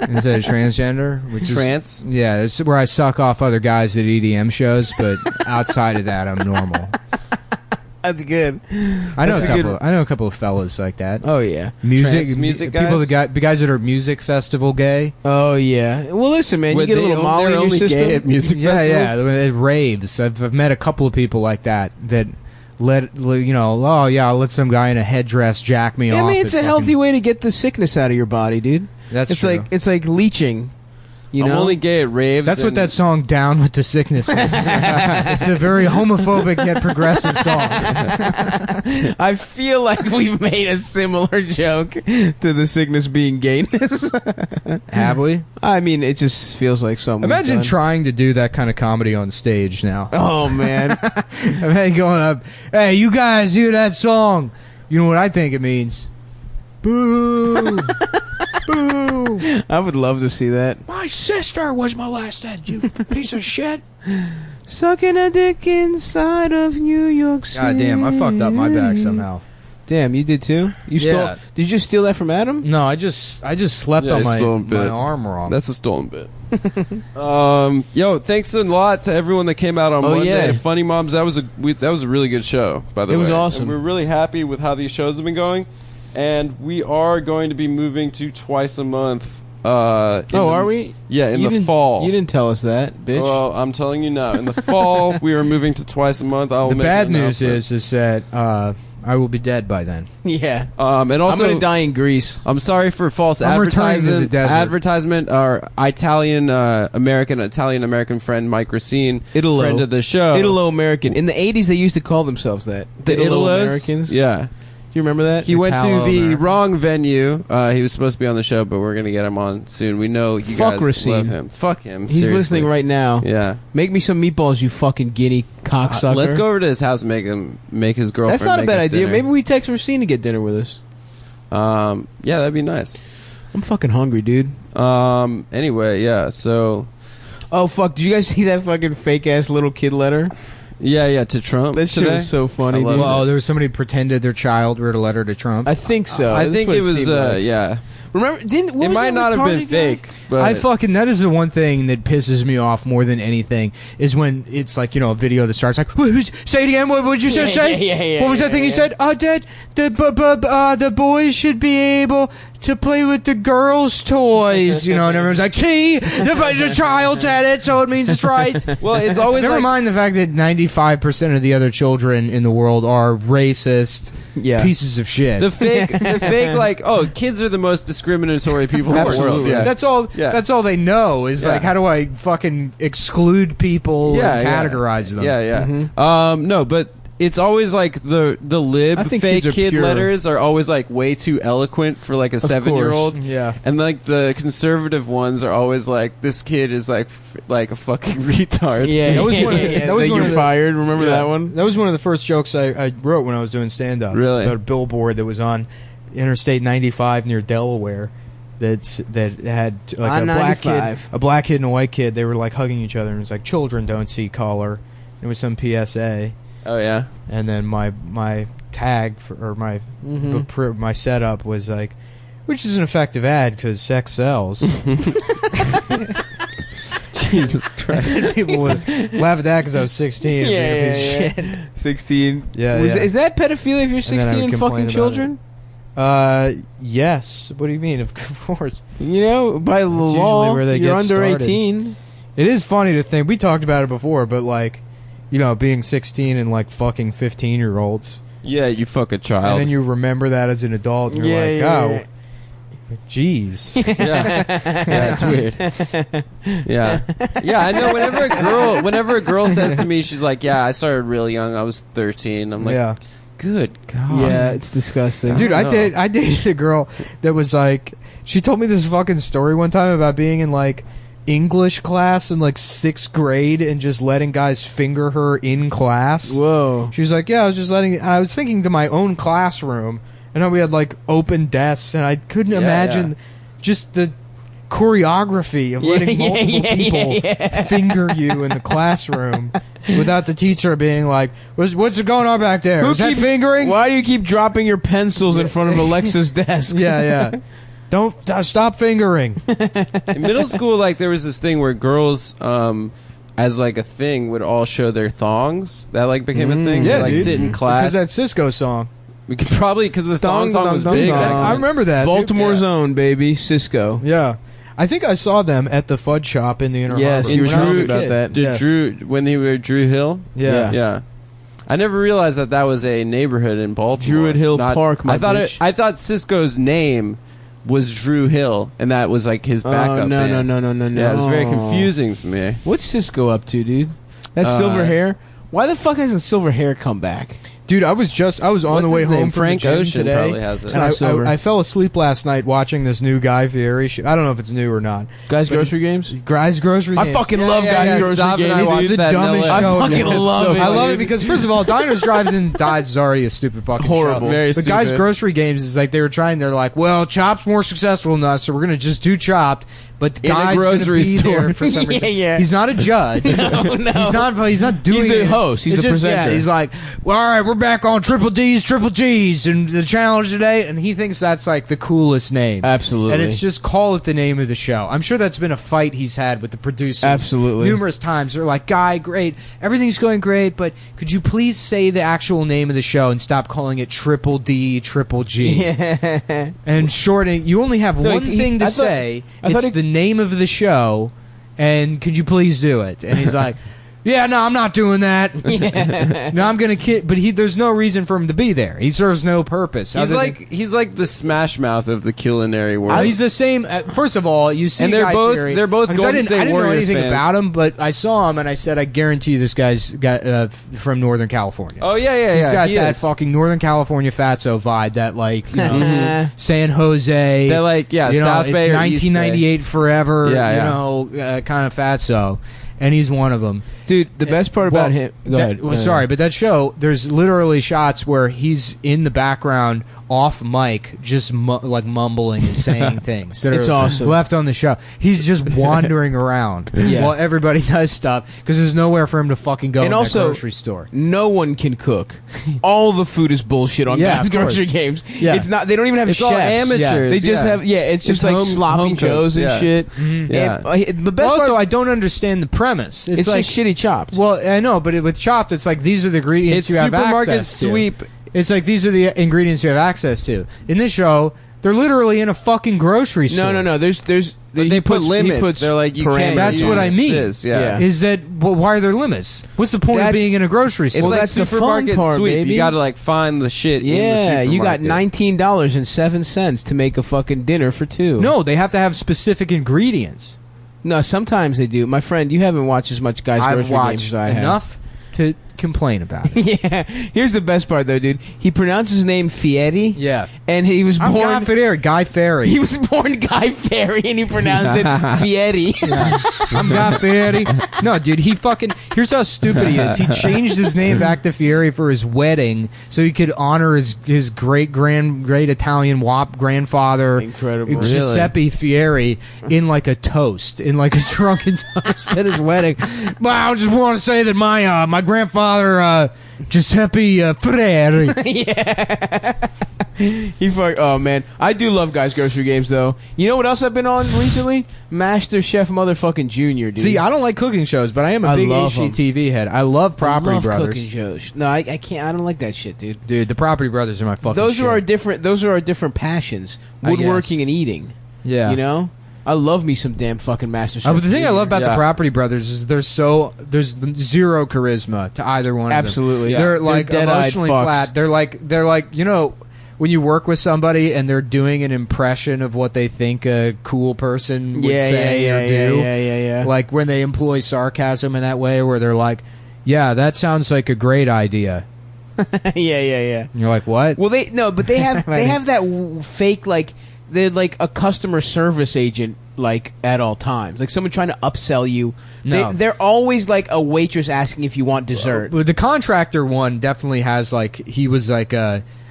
instead of transgender, which Trans? is yeah, it's where I suck off other guys at EDM shows, but outside of that, I'm normal. That's good. I know a couple of fellas like that. Oh yeah, Music people guys? the guys that are music festival gay. oh yeah. Well, listen, man, you get a little Molly in they're your only system. gay at music Yeah, festivals? yeah, at raves. I've met a couple of people like that let I'll let some guy in a headdress jack me off. I mean, it's a fucking- healthy way to get the sickness out of your body, dude. That's it's true. it's like leaching. You I'm know, only gay at raves. That's what and- that song "Down with the Sickness" is. It's a very homophobic yet progressive song. I feel like we've made a similar joke to the sickness being gayness. Have we? I mean, it just feels like something. Imagine we've done. trying to do that kind of comedy on stage now. Oh man, Imagine going up, hey, you guys hear that song? You know what I think it means? Boo! Boo! I would love to see that. My sister was molested, you piece of shit. Sucking a dick inside of New York City. God damn, I fucked up my back somehow. Damn, you did too. You Yeah. stole? Did you just steal that from Adam? No, I just slept Yeah, on I stole a my bit. arm wrong. That's a stolen bit. Yo, thanks a lot to everyone that came out on Oh, Monday. yeah. Funny Moms, that was a really good show, by the way. It was awesome. And we're really happy with how these shows have been going. And we are going to be moving to twice a month. Are we? Yeah, in You the didn't- fall. You didn't tell us that, bitch. Well, I'm telling you now. In the fall, we are moving to twice a month. the bad news is that I will be dead by then. yeah. and also, I'm gonna die in Greece. I'm sorry for false I'm returning to the desert. advertisement. Our Italian American friend Mike Racine, Italo. friend of the show, Italo-American. In the 80s, they used to call themselves that. the Italos. Americans. Yeah, Do you remember that? he went to the Italo-American. wrong venue. He was supposed to be on the show, but we're gonna get him on soon. We know you Fuck guys Racine. love him. Fuck him. He's seriously. listening right now. Yeah, Make me some meatballs, you fucking guinea cocksucker. let's go over to his house and make his girlfriend. That's not a make bad us idea. dinner. Maybe we text Racine to get dinner with us. Yeah, that'd be nice. I'm fucking hungry, dude. Anyway, yeah. So, Oh, fuck. Did you guys see that fucking fake-ass little kid letter? yeah, to Trump. That shit today. was so funny, I love dude. it. Well, there was somebody pretended their child wrote a letter to Trump. I think so. I That's think what it was. seemed like. Yeah, Remember? it might not have been fake, but that is the one thing that pisses me off more than anything is when it's like, a video that starts like, say it again, what would you Yeah, say? yeah, What was that thing you said? That the boys should be able to play with the girls' toys, and everyone's like, see, the child said it, so it means it's right. well, it's always Never like, mind the fact that 95% of the other children in the world are racist Yeah. pieces of shit. the fake, like, oh, kids are the most discriminatory people in the world. Absolutely. Yeah. That's all. Yeah. That's all they know is Yeah. like, how do I fucking exclude people and categorize them? Yeah. No, but it's always like the lib I think fake kids are kid pure. letters are always like way too eloquent for like a 7-year-old. Yeah. And like the conservative ones are always like, this kid is like like a fucking retard. Yeah, That was one of the- yeah, that was one you're of the- fired. Remember Yeah. that one? That was one of the first jokes I wrote when I was doing stand up. Really? About a billboard that was on Interstate 95 near Delaware. That had like On a 95. black kid and a white kid. They were like hugging each other, and it was like, children don't see color. It was some PSA. Oh yeah. And then my tag my my setup was like, which is an effective ad because sex sells. Jesus Christ. People would laugh at that because I was 16. Yeah, Shit. 16. Yeah, Was- yeah. Is that pedophilia if you're then I 16 would and complain fucking about children? Yes. What do you mean? Of course. You know, by the usually law, where they you're get under started. 18. It is funny to think. We talked about it before, but like, being 16 and like fucking 15-year-olds, Yeah, you fuck a child. and then you remember that as an adult, and you're like, oh, jeez. yeah, it's weird. Yeah, I know. Whenever a girl says to me, she's like, "Yeah, I started real young. I was 13." I'm like, Yeah. "Good God." Yeah, it's disgusting. Dude, don't know. I dated a girl that was like, she told me this fucking story one time about being in like English class in like 6th grade and just letting guys finger her in class. Whoa. She was like, yeah, I was thinking to my own classroom, and how we had like open desks, and I couldn't imagine just the choreography of letting multiple people finger you in the classroom without the teacher being like, what's going on back there? Is that fingering? Why do you keep dropping your pencils in front of Alexa's desk? Yeah. Don't stop fingering. In middle school, like there was this thing where girls, as like a thing, would all show their thongs. That like became a thing. Yeah, like dude. sit in class. Because that Cisco song. We could probably because the thong song was big. I remember that. Baltimore's dude. own, baby, Cisco. Yeah. I think I saw them at the Fudge Shop in the Inner Yes, Harbor. you were when I was telling a me about kid. that. Did Yeah. Drew when he were Drew Hill? Yeah. Yeah. I never realized that was a neighborhood in Baltimore. Druid Hill Park, my bitch. I thought Cisco's name was Drew Hill, and that was like his backup no, band. no. Yeah, it was very confusing to me. What's Cisco up to, dude? That silver hair? Why the fuck hasn't silver hair come back? Dude, I was on the way his home name? from Frank the gym Ocean today, probably has it. and Silver. I fell asleep last night watching this new Guy Fieri show. I don't know if it's new or not. Guys Grocery Games? Guy's Grocery I Games. fucking love Guys Grocery Sav and I Games. watched It's the that in dumbest LA. show. I fucking ever. love it. I love it dude. because first of all, Diners, Drives, and Dives is already a stupid fucking Horrible. show. Very But Guys stupid. Grocery Games is like they're like, well, Chop's more successful than us, so we're gonna just do Chopped. But the In a guy's grocery gonna be store. there for some reason. Yeah. He's not a judge. No. He's not doing. He's the it. host. He's It's the just- presenter. Yeah, he's like, well, all right, we're back on Triple D's, Triple G's, and the challenge today, and he thinks that's like the coolest name. Absolutely. And it's just call it the name of the show. I'm sure that's been a fight he's had with the producers. Absolutely. Numerous times. They're like, Guy, great. Everything's going great, but could you please say the actual name of the show and stop calling it Triple D, Triple G? Yeah. And shortening, you only have one thing to say. It's the name of the show, and could you please do it? And he's like, yeah, no, I'm not doing that. No, I'm gonna kid. But there's no reason for him to be there. He serves no purpose. He's other like the Smash Mouth of the culinary world. he's the same. First of all, you see, And they're Guy both- Fieri, they're both because Golden I State didn't know Warriors anything fans. about him, but I saw him and I said, I guarantee you this guy's got from Northern California. Oh yeah. He's got he that is. fucking Northern California fatso vibe, that like you know Mhm. San Jose. They're like you know, South it's Bay or East Bay. 1998 forever. Yeah, you yeah. know, kind of fatso, and he's one of them. Dude, the best part about him... Go ahead. Well, sorry, but that show, there's literally shots where he's in the background off mic, just like mumbling and saying things that It's are awesome. left on the show. He's just wandering around Yeah. while everybody does stuff because there's nowhere for him to fucking go And in also- that grocery store. No one can cook. All the food is bullshit on Yeah, Guys of course. Grocery Games. Yeah. It's not. They don't even have It's chefs. all amateurs. They just have. Yeah, it's just It's like home- sloppy home joes cooks, and yeah. shit. Yeah. And, the best Also, part, I don't understand the premise. it's like, just shitty chopped. well, I know, but with Chopped, it's like these are the ingredients It's you have supermarket access to. sweep. It's like these are the ingredients you have access to. In this show, they're literally in a fucking grocery store. No. There's. But they put limits. They're like, you can't. That's what I use mean. This. Yeah. Yeah. Is that why are there limits? What's the point of That's- being in a grocery store? It's like that's the fun supermarket part, sweep. baby. You got to like find the shit. in the Yeah, you got supermarket. $19.07 to make a fucking dinner for two. no, they have to have specific ingredients. No, sometimes they do. My friend, you haven't watched as much Guys I've Grocery Games watched as I have. enough to complain about it. Yeah. Here's the best part, though, dude. He pronounced his name Fieri. Yeah. And he was I'm born. Guy Fieri. Guy Fieri. He was born Guy Fieri, and he pronounced it Fieri. I'm Guy Fieri. No, dude, he fucking... Here's how stupid he is. He changed his name back to Fieri for his wedding so he could honor his great Italian wop grandfather. Incredible. Giuseppe Fieri in like a toast, in like a drunken toast at his wedding. Well, I just want to say that my grandfather, Giuseppe Fieri... Oh man, I do love Guys Grocery Games though. You know what else I've been on recently? Master Chef motherfucking Junior, dude. See, I don't like cooking shows, but I am a I big love 'em. HGTV head. I love Property I love Brothers. cooking shows. No, I can't. I don't like that shit, dude. Dude, the Property Brothers are my fucking Those shit. are our different. Those are our different passions: I guess. woodworking and eating. Yeah. You know, I love me some damn fucking Master Chef. But the thing I Junior. love about the Yeah. Property Brothers is there's zero charisma to either one of them. Absolutely. Yeah. They're like They're dead-eyed emotionally fucks. flat. They're like, you know, when you work with somebody and they're doing an impression of what they think a cool person would say or do. Yeah. Like when they employ sarcasm in that way where they're like, yeah, that sounds like a great idea. yeah. And you're like, what? Well, but they have that fake like they're like a customer service agent like at all times, like someone trying to upsell you. No. They're always like a waitress asking if you want dessert. But the contractor one definitely has like he was like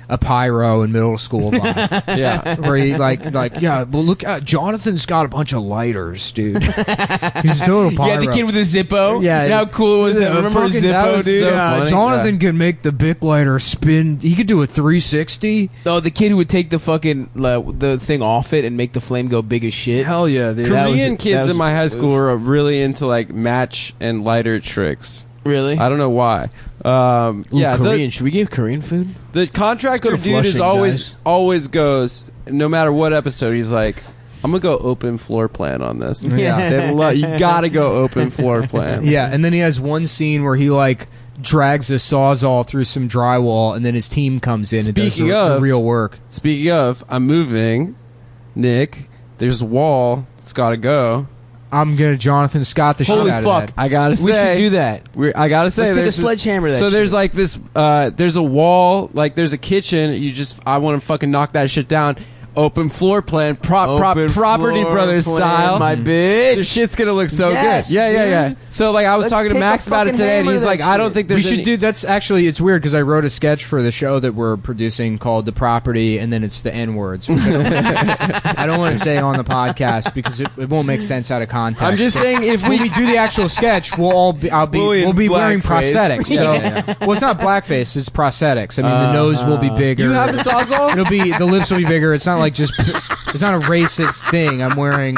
a pyro in middle school vibe. Yeah. Where he like yeah, well look, Jonathan's got a bunch of lighters, dude. He's a total pyro. Yeah, the kid with the Zippo. Yeah. How cool was that? Remember Fucking- Zippo, that was dude? so Yeah, funny. Jonathan could make the Bic lighter spin. He could do a 360. Oh, the kid who would take the fucking the thing off it and make the flame go big as shit. Hell yeah, dude. That was- Korean kids that was in my high a school move. were really into like match and lighter tricks. Really? I don't know why. Ooh, Yeah, Korean. Should we give Korean food? the contractor Let's go dude to is Flushing, always goes, no matter what episode, he's like, I'm gonna go open floor plan on this. Yeah. You gotta go open floor plan. Yeah, and then he has one scene where he like drags a sawzall through some drywall, and then his team comes in and does Speaking the of- real work. Speaking of, I'm moving. Nick, there's a wall. It's gotta go. I'm gonna Jonathan Scott the Holy shit out fuck. of that. I gotta We say, should do that. I gotta say, Let's take a there's this- sledgehammer to that So there's shit. like this. There's a wall. Like there's a kitchen. I want to fucking knock that shit down. Open floor plan. Open Property floor Brothers plan, style. my bitch. The shit's gonna look so Yes, good. Yeah. dude. So like I was Let's talking to take a Max about it fucking today, and hammer he's to like, that I don't shit. think We there's should any- do. That's actually, it's weird because I wrote a sketch for the show that we're producing called The Property, and then it's the N words. I don't want to say on the podcast because it won't make sense out of context. I'm just saying if when we do the actual sketch, we'll be We'll be in wearing blackface. prosthetics. So, Yeah. well, it's not blackface; it's prosthetics. I mean, the nose will be bigger. you have a sawzall. It'll be the lips will be bigger. It's not like just. It's not a racist thing. I'm wearing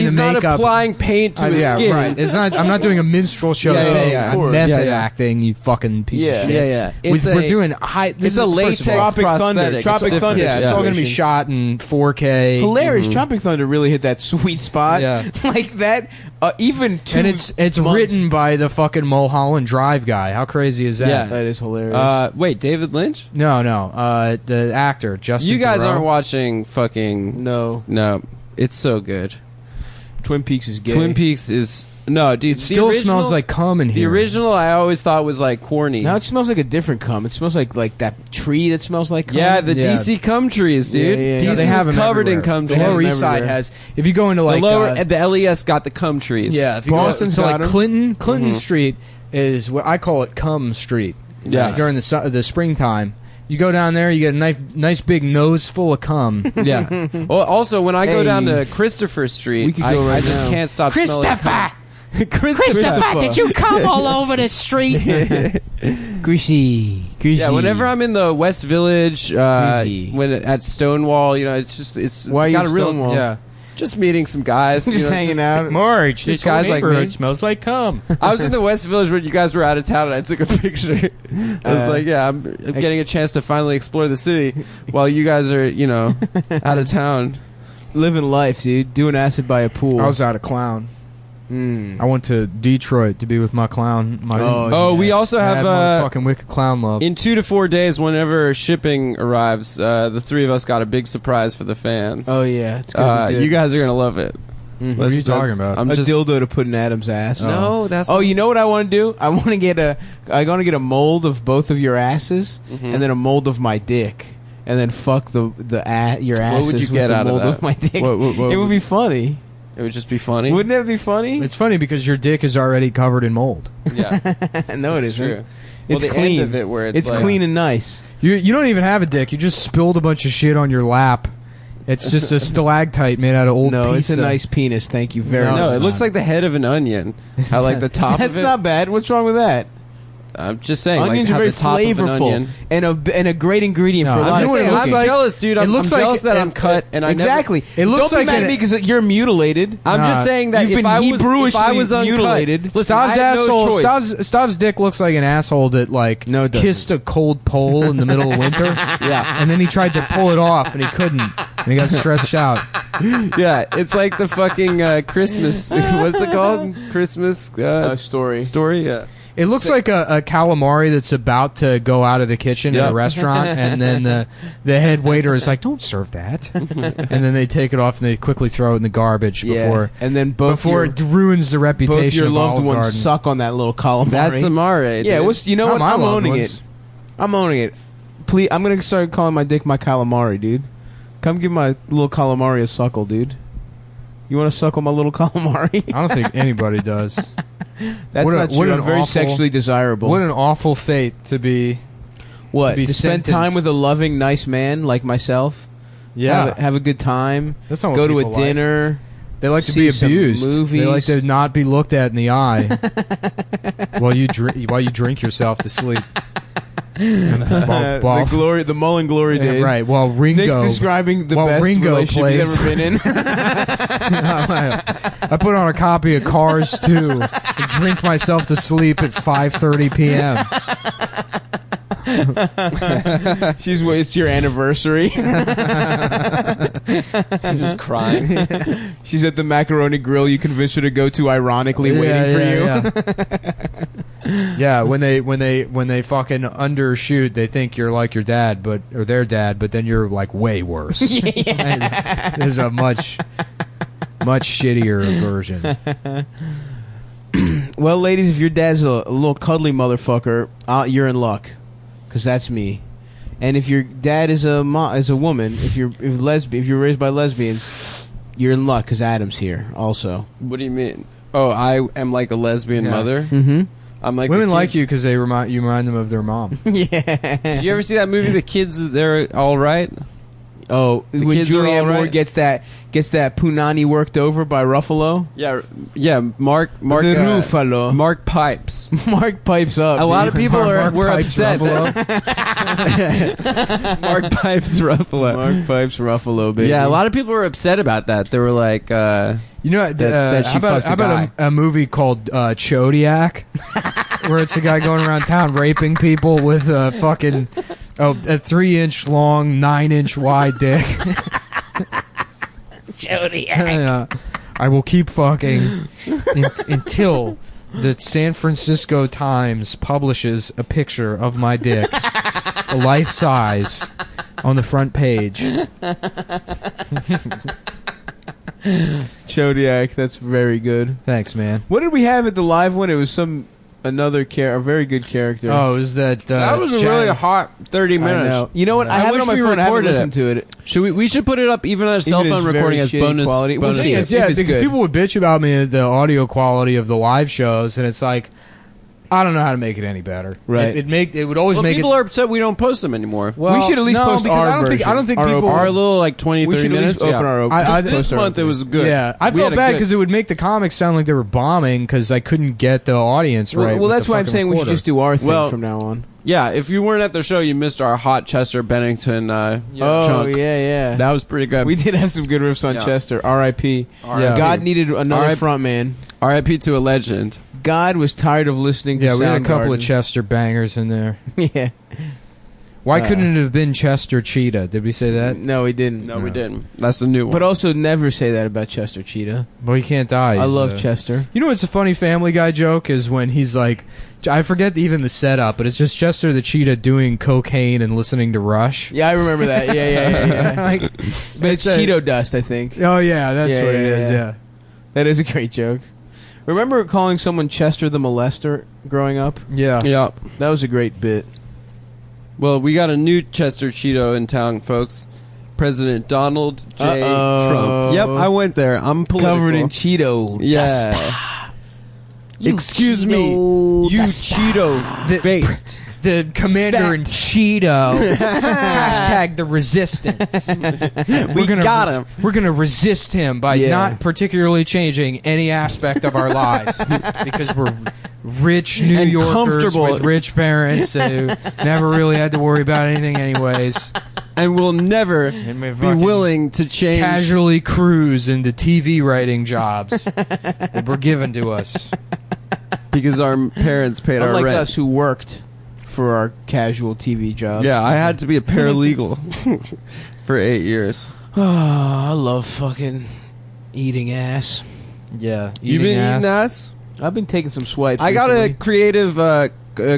He's the not makeup. applying paint to his yeah, skin. right. It's not. I'm not doing a minstrel show. Yeah, thing. yeah, of I'm course. method Yeah. acting. You fucking piece Yeah. of shit. Yeah. It's We're doing high. This It's is a first of latex all- Tropic Thunder. prosthetic. Tropic It's different. Thunder. Yeah, it's all going to be situation. shot in 4K. Hilarious. Tropic Thunder really hit that sweet spot. Yeah. Like that. Even 2 And it's months. written by the fucking Mulholland Drive guy. How crazy is that? Yeah. That is hilarious. Wait, David Lynch? No. The actor Justin. You guys Theroux. aren't watching fucking. no. No, it's so good. Twin Peaks is gay. Twin Peaks is no, dude. It still smells like cum in the here. original. I always thought was like corny. Now it smells like a different cum. It smells like that tree that smells like cum. Yeah, the Yeah. DC cum trees, dude. Yeah, yeah, yeah. No, DC they have was them covered in everywhere. cum The trees. Lower them East Side everywhere. has. If you go into like the lower, the LES got the cum trees. yeah, if you Boston's go to like got 'em. Clinton Street is what I call it cum street. Yes. During the springtime, you go down there, you get a nice big nose full of cum. yeah. Well, also when I go Hey. down to Christopher Street, We could go I right just now. can't stop smelling cum. Christopher, did you come all over the street? Greasy. Yeah, whenever I'm in the West Village, Greasy. when at Stonewall, it's Why are you got at a real Stonewall? Yeah. just meeting some guys, Just hanging out. Marge, this whole neighborhood smells like cum. I was in the West Village when you guys were out of town, and I took a picture. I was like, "Yeah, I'm getting a chance to finally explore the city while you guys are, out of town." Living life, dude. Doing acid by a pool. I was out of clown. Mm. I went to Detroit to be with my clown. Oh, we also I have had my fucking wicked clown love. in 2 to 4 days, whenever shipping arrives, the three of us got a big surprise for the fans. Oh yeah, it's gonna be good. You guys are gonna love it. Mhm. What are you talking about? I'm a just dildo to put in Adam's ass. no. That's Oh, you know what I want to do? I want to get a mold of both of your asses, Mhm. and then a mold of my dick, and then fuck your asses would you with get the out of mold that? of my dick. What It would be funny. It would just be funny. Wouldn't it be funny? It's funny because your dick is already covered in mold. Yeah, No, it it's isn't. true. Well, It's the clean. end of it where it's like, clean and nice. You don't even have a dick. You just spilled a bunch of shit on your lap. It's just a stalactite made out of old No, pizza. it's a nice penis. Thank you very No, much. No, it's it looks not. like the head of an onion. How like the top That's of it. not bad. What's wrong with that? I'm just saying, Onions like, are very have the top of an flavorful onion. and a great ingredient No, for a I'm lot I'm, of just saying, saying, it looks I'm like- jealous, dude. it I'm looks jealous like that it- I'm cut, and I exactly. It looks Don't like be mad an- at me because you're mutilated. I'm Nah. just saying that You've if been I was Hebrewishly uncut, mutilated. listen, I Stav's had no asshole. choice. Stav's dick looks like an asshole that like No, it doesn't. kissed a cold pole in the middle of winter. Yeah. And then he tried to pull it off and he couldn't. And he got stretched out. Yeah, it's like the fucking Christmas. What's it called? Christmas Story. story. Yeah. It looks like a calamari that's about to go out of the kitchen Yeah. at a restaurant, and then the head waiter is like, "Don't serve that," and then they take it off and they quickly throw it in the garbage before and then before it ruins the reputation both your of loved Olive ones Garden. suck on that little calamari. That's amare. Yeah, dude. what's you know Not what? my I'm loved owning ones. it. I'm owning it. Please, I'm gonna start calling my dick my calamari, dude. Come give my little calamari a suckle, dude. You want to suckle my little calamari? I don't think anybody does. That's What not an true. I'm very awful- sexually desirable. What an awful fate to be. What? be To spend time sentenced. with a loving, nice man like myself? Yeah. Have a good time. That's not what Go to a people like. dinner. They like to see be some abused. movies. They like to not be looked at in the eye while you drink yourself to sleep. The Mullen Glory days. Right. While Ringo, Nick's describing the best Ringo relationship he's plays. ever been in. I put on a copy of Cars 2 and drink myself to sleep at 5:30 p.m. It's your anniversary. Just crying. She's at the macaroni grill you convinced her to go to, ironically waiting for you. Yeah, when they fucking undershoot, they think you're like your dad, or their dad, but then you're like way worse. This is a much shittier version. Well, ladies, if your dad's a little cuddly motherfucker, you're in luck, because that's me. And if your dad is a woman, if you're raised by lesbians, you're in luck, because Adam's here also. What do you mean? Oh, I am like a lesbian mother. Mm-hmm. I'm like women like you because they remind them of their mom. Yeah. Did you ever see that movie, The Kids? They're all right. Oh, when kids are Julianne all Moore right. gets that punani worked over by Ruffalo. Yeah. Mark. Ruffalo. Mark Pipes. Mark pipes up. A lot of people were Pipes upset. Ruffalo. Mark Pipes Ruffalo. Mark Pipes Ruffalo, baby. Yeah, a lot of people were upset about that. They were like, You know, that she how fucked a about a movie called Chodiak, where it's a guy going around town raping people with a fucking a 3-inch long, 9-inch wide dick. Chodiak. I will keep fucking until the San Francisco Times publishes a picture of my dick, life size, on the front page. Chodiak, that's very good. Thanks, man. What did we have at the live one? It was a very good character. Oh, is that that was a really hot 30 I minutes. know. You know what? I I have it wish on my we phone. I haven't recorded listened to it. Should we should put it up even on a cell Even phone if it's recording very as shitty bonus quality. We'll bonus. see. Yes, If yeah, it's because good. people would bitch about me the audio quality of the live shows, and it's like, I don't know how to make it any better. Right. It would always Well, make people it. are upset we don't post them anymore. Well, We should at least no, post because our I don't think version. Our people. Our little like 20, We 30 should at minutes. least open our open. This post our month it open. was good. Yeah, I We felt had a bad good- because it would make the comics sound like they were bombing because I couldn't get the audience right. Well, with that's the why I'm fucking saying we should recorder. just do our thing Well, from now on. Yeah, if you weren't at the show, you missed our hot Chester Bennington Oh, chunk. yeah. That was pretty good. We did have some good riffs on Yeah. Chester. R.I.P. Yeah. God needed another R.I.P. front man. R.I.P. to a legend. God was tired of listening to Yeah, we had a couple of Soundgarden. Chester bangers in there. Yeah. Why couldn't it have been Chester Cheetah? Did we say that? No, he didn't. No, we didn't. That's a new one. But also never say that about Chester Cheetah. Well, he can't die. I He's, love Chester. You know what's a funny Family Guy joke is when he's like, I forget even the setup, but it's just Chester the Cheetah doing cocaine and listening to Rush. Yeah, I remember that. Yeah. Like, But it's Cheeto dust, I think. Oh yeah, that's Yeah, what it yeah, is. yeah. Yeah. That is a great joke. Remember calling someone Chester the Molester growing up? Yeah. yeah. That was a great bit. Well, we got a new Chester Cheeto in town, folks. President Donald J. Uh-oh. Trump. Yep, I went there. I'm political. Covered in Cheeto dust. Yeah. Excuse me, you Cheeto faced. The commander in Cheeto. Hashtag the resistance. We got him. We're gonna resist him by Yeah. not particularly changing any aspect of our lives because we're rich New And Yorkers comfortable. with rich parents who never really had to worry about anything anyways. And will never And we be fucking willing to change. casually cruise into TV writing jobs that were given to us. Because our parents paid our Unlike rent. us who worked for our casual TV jobs. Yeah, I had to be a paralegal for 8 years. Oh, I love fucking eating ass. Yeah, You been eating ass? I've been taking some swipes. I got a recently. creative,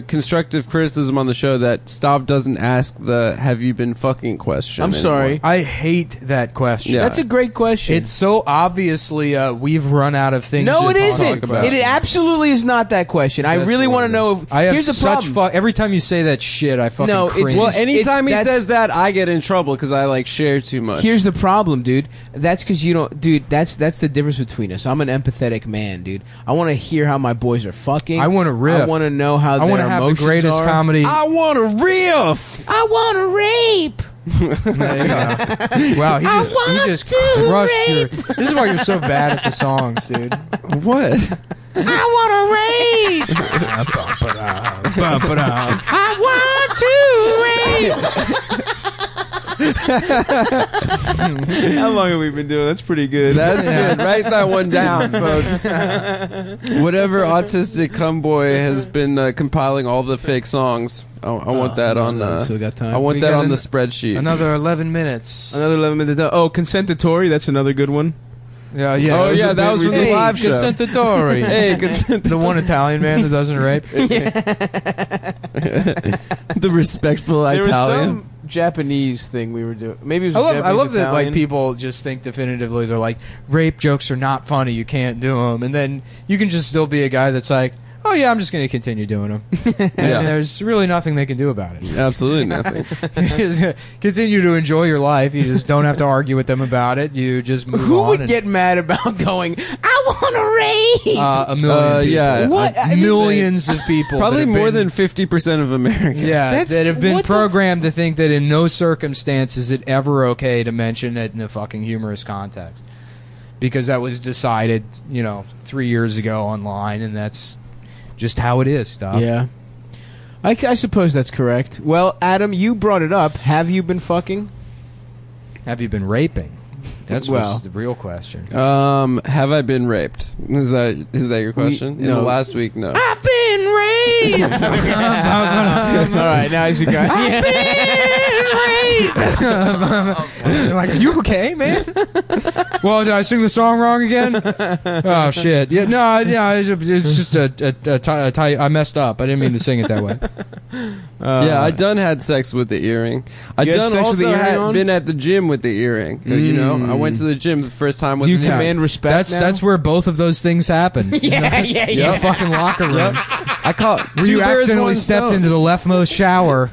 constructive criticism on the show that Stav doesn't ask the "Have you been fucking?" question. I'm sorry. anymore. I hate that question. Yeah. That's a great question. It's so obviously we've run out of things. no, to it talk isn't. about. It absolutely is not that question. I That's really what want it to know. is. If, I have here's the such problem. every time you say that shit, I fucking No, it's- cringe. Well, anytime he that's- says that, I get in trouble because I like share too much. Here's the problem, dude. That's because you don't, dude. That's the difference between us. I'm an empathetic man, dude. I want to hear how my boys are fucking. I wanna riff. I want to know how I they're want to have the greatest comedy. I want a riff. I want to rape. There you go. Wow, he just crushed your. This is why you're so bad at the songs, dude. What? I want to rape. I want to rape. How long have we been doing? That's pretty good. That's good. Write that one down, folks. Whatever autistic cumboy has been compiling all the fake songs. I want that on. Still got time. I want that on the spreadsheet. Another 11 minutes. Another 11 minutes. Oh, Consentatory. That's another good one. Yeah. Oh yeah, that was from the live show. Consentatory. Hey, consent. The one Italian man that doesn't rape. The respectful There was Italian. some Japanese thing we were doing. Maybe it was. I love that Italian. like people just think definitively they're like rape jokes are not funny. You can't do them, and then you can just still be a guy that's like, oh yeah, I'm just going to continue doing them. And there's really nothing they can do about it. Absolutely nothing. You just continue to enjoy your life. You just don't have to argue with them about it. You just move on. Who would get mad about going, I want to rape? A million people. Yeah. What? Millions of people. Probably that have more been- than 50% of Americans. Yeah, that have been what the programmed to think that in no circumstance is it ever okay to mention it in a fucking humorous context. Because that was decided, 3 years ago online, and that's just how it is, Doc. Yeah. I suppose that's correct. Well, Adam, you brought it up. Have you been fucking? Have you been raping? That's Well. what's the real question. Have I been raped? Is that your question? In no. the last week, no. I've been raped! All right, now you got I've been Like, are you okay, man? Well, did I sing the song wrong again? Oh shit! Yeah, no, it's just I messed up. I didn't mean to sing it that way. Yeah, I done had sex with the earring. I You had done sex with the also earring on? been at the gym with the earring. I went to the gym the first time with Do you the earring. command respect now? That's where both of those things happen. Yeah. In the fucking locker room. Yep. I caught Where you accidentally stepped into the leftmost shower,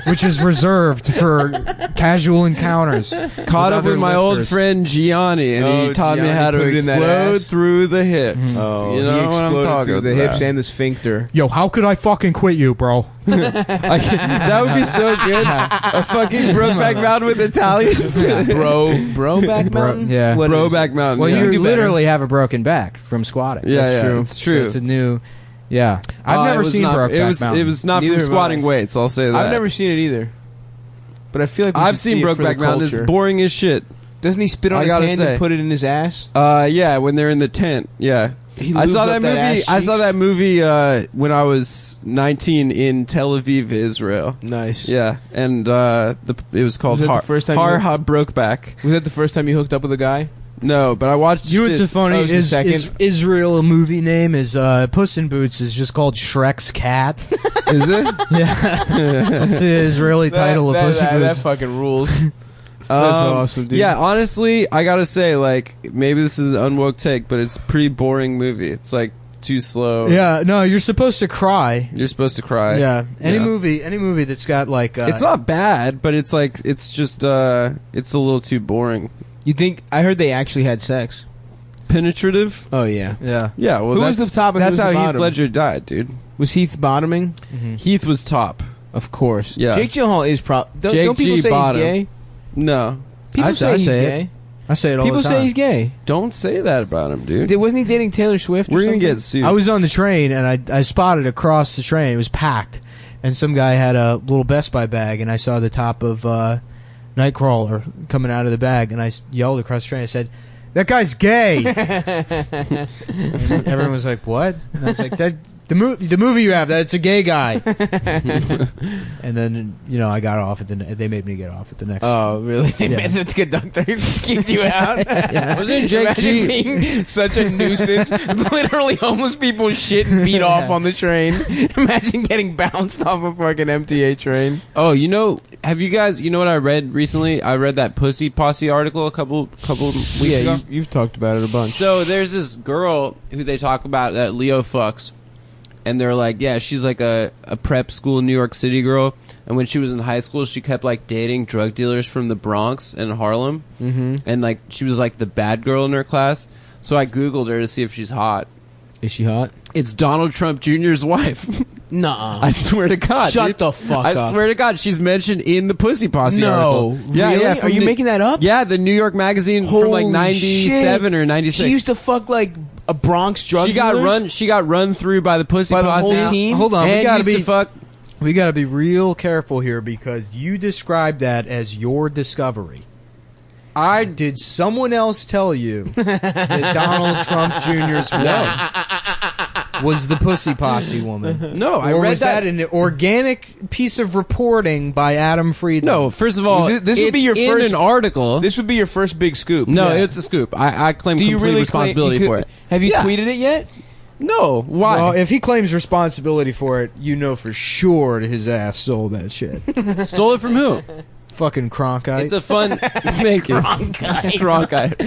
which is reserved for casual encounters. Caught up other with my old lifters. friend Gianni, and he taught me Gianni how to put it in that explode ass? through the hips. Oh, you know he what I'm exploded talking through the about. hips and the sphincter. Yo, how could I fucking quit you, bro? That would be so good. A fucking Brokeback Mountain with Italians. Broback Mountain? yeah. What is Brokeback it? Mountain. Well, yeah. you do better. literally have a broken back from squatting. Yeah, That's yeah, true. it's true. So it's a new. Yeah, I've never it was seen not, Brokeback It was Mountain. it was not Neither from have squatting I. weights. I'll say that. I've never seen it either. But I feel like we I've should seen see it for Brokeback the Mountain. It's culture. boring as shit. Doesn't he spit on I his gotta hand say. and put it in his ass? Yeah, when they're in the tent. Yeah. He I lubes saw up that movie. ass I saw cheeks? that movie when I was 19 in Tel Aviv, Israel. Nice. Yeah, and it was called Was that the first time Har you- Ha Brokeback. Was that the first time you hooked up with a guy? No, but I watched. You know what's so it. funny was the is second. Israel a movie name is Puss in Boots is just called Shrek's cat. Is it? Yeah, that's the Israeli title of Puss in that Boots. fucking rules. That's awesome, dude. Yeah, honestly, I gotta say, like, maybe this is an unwoke take, but it's a pretty boring movie. It's like too slow. Yeah, no, you're supposed to cry. You're supposed to cry. Yeah, any Yeah. movie that's got like It's not bad, but it's like it's just it's a little too boring. You think? I heard they actually had sex. Penetrative. Oh yeah. Yeah, Yeah, well, Who was that's the top and who that's was the how Heath bottom? Ledger died, dude. Was Heath bottoming? Heath was top. Of course. Yeah. Jake Gyllenhaal is don't Jake people G say bottom. he's gay? No, People I say he's say it. gay. I say it all People the time. say he's gay. don't say that about him, dude. Wasn't he dating Taylor Swift? or We're gonna something? get sued. I was on the train and I spotted across the train. It was packed, and some guy had a little Best Buy bag, and I saw the top of Nightcrawler coming out of the bag, and I yelled across the train. I said, "That guy's gay!" And everyone was like, "What?" And I was like, "That the movie you have that it's a gay guy." And then I got off at they made me get off at the next. Oh, really? They Yeah. made the conductor kicked you out? Wasn't Jake Imagine G? being such a nuisance. Literally homeless people shit and beat off on the train. Imagine getting bounced off a fucking MTA train. Oh, have you guys? You know what I read recently? I read that Pussy Posse article a couple weeks ago. You've talked about it a bunch. So there's this girl who they talk about that Leo fucks, and they're like, yeah, she's like a prep school New York City girl, and when she was in high school, she kept like dating drug dealers from the Bronx and Harlem, and like she was like the bad girl in her class. So I googled her to see if she's hot. Is she hot? It's Donald Trump Jr.'s wife. Nuh-uh. I swear to God. Shut dude. the fuck I up. swear to God, she's mentioned in the Pussy Posse article. Really? Are you making that up? Yeah, the New York Magazine from like Holy 97 shit. or 96. She used to fuck like a Bronx drug She got dealers? run through by the Pussy By the Posse. whole team? Hold on, And used to fuck. we gotta be real careful here because you described that as your discovery. Did someone else tell you that Donald Trump Jr.'s wife was the Pussy Posse woman? No, I or read was that an organic piece of reporting by Adam Friedland? No, first of all, this would be your in first an article. This would be your first big scoop. No, Yeah. it's a scoop. I claim Do you complete really responsibility claim, for it. Have you Yeah. tweeted it yet? No, why? Well, if he claims responsibility for it, you know for sure his ass stole that shit. Stole it from who? Fucking Cronkite. It's a fun. Thank you. Cronkite.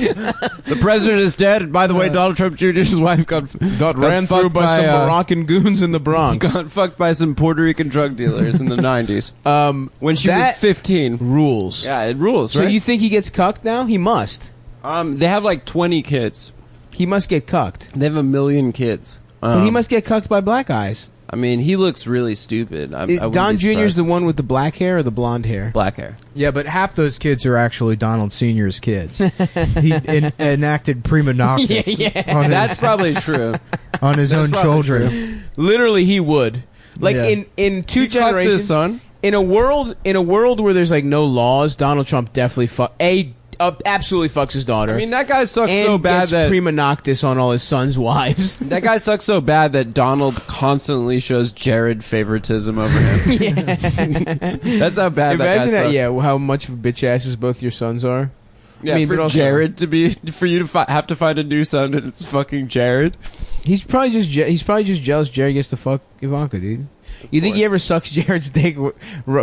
The president is dead. And by the way, Donald Trump Jr.'s wife got Ran through fucked by some Moroccan goons in the Bronx. got fucked by some Puerto Rican drug dealers in the 90s. When she was That 15. rules. Yeah, it rules, So right? you think he gets cucked now? He must. They have like 20 kids. He must get cucked. They have 1 million kids. But he must get cucked by black eyes. I mean, he looks really stupid. I wouldn't Don be Jr.'s surprised. the one with the black hair or the blonde hair? Black hair. Yeah, but half those kids are actually Donald Sr.'s kids. He enacted prima noctis on That's his, probably true. on his own probably children. Literally, he would. Like Yeah. in two He cucked generations. his son. In a world where there's like no laws, Donald Trump definitely absolutely fucks his daughter. I mean, that guy sucks and so bad gets that prima noctis on all his sons' wives. that guy sucks so bad that Donald constantly shows Jared favoritism over him. That's how bad Imagine that guy sucks. yeah, how much of bitch asses both your sons are. Yeah, I mean, but for also- Jared to be for you to have to find a new son and it's fucking Jared. He's probably just jealous Jared gets to fuck Ivanka, dude. You think he ever sucks Jared's dick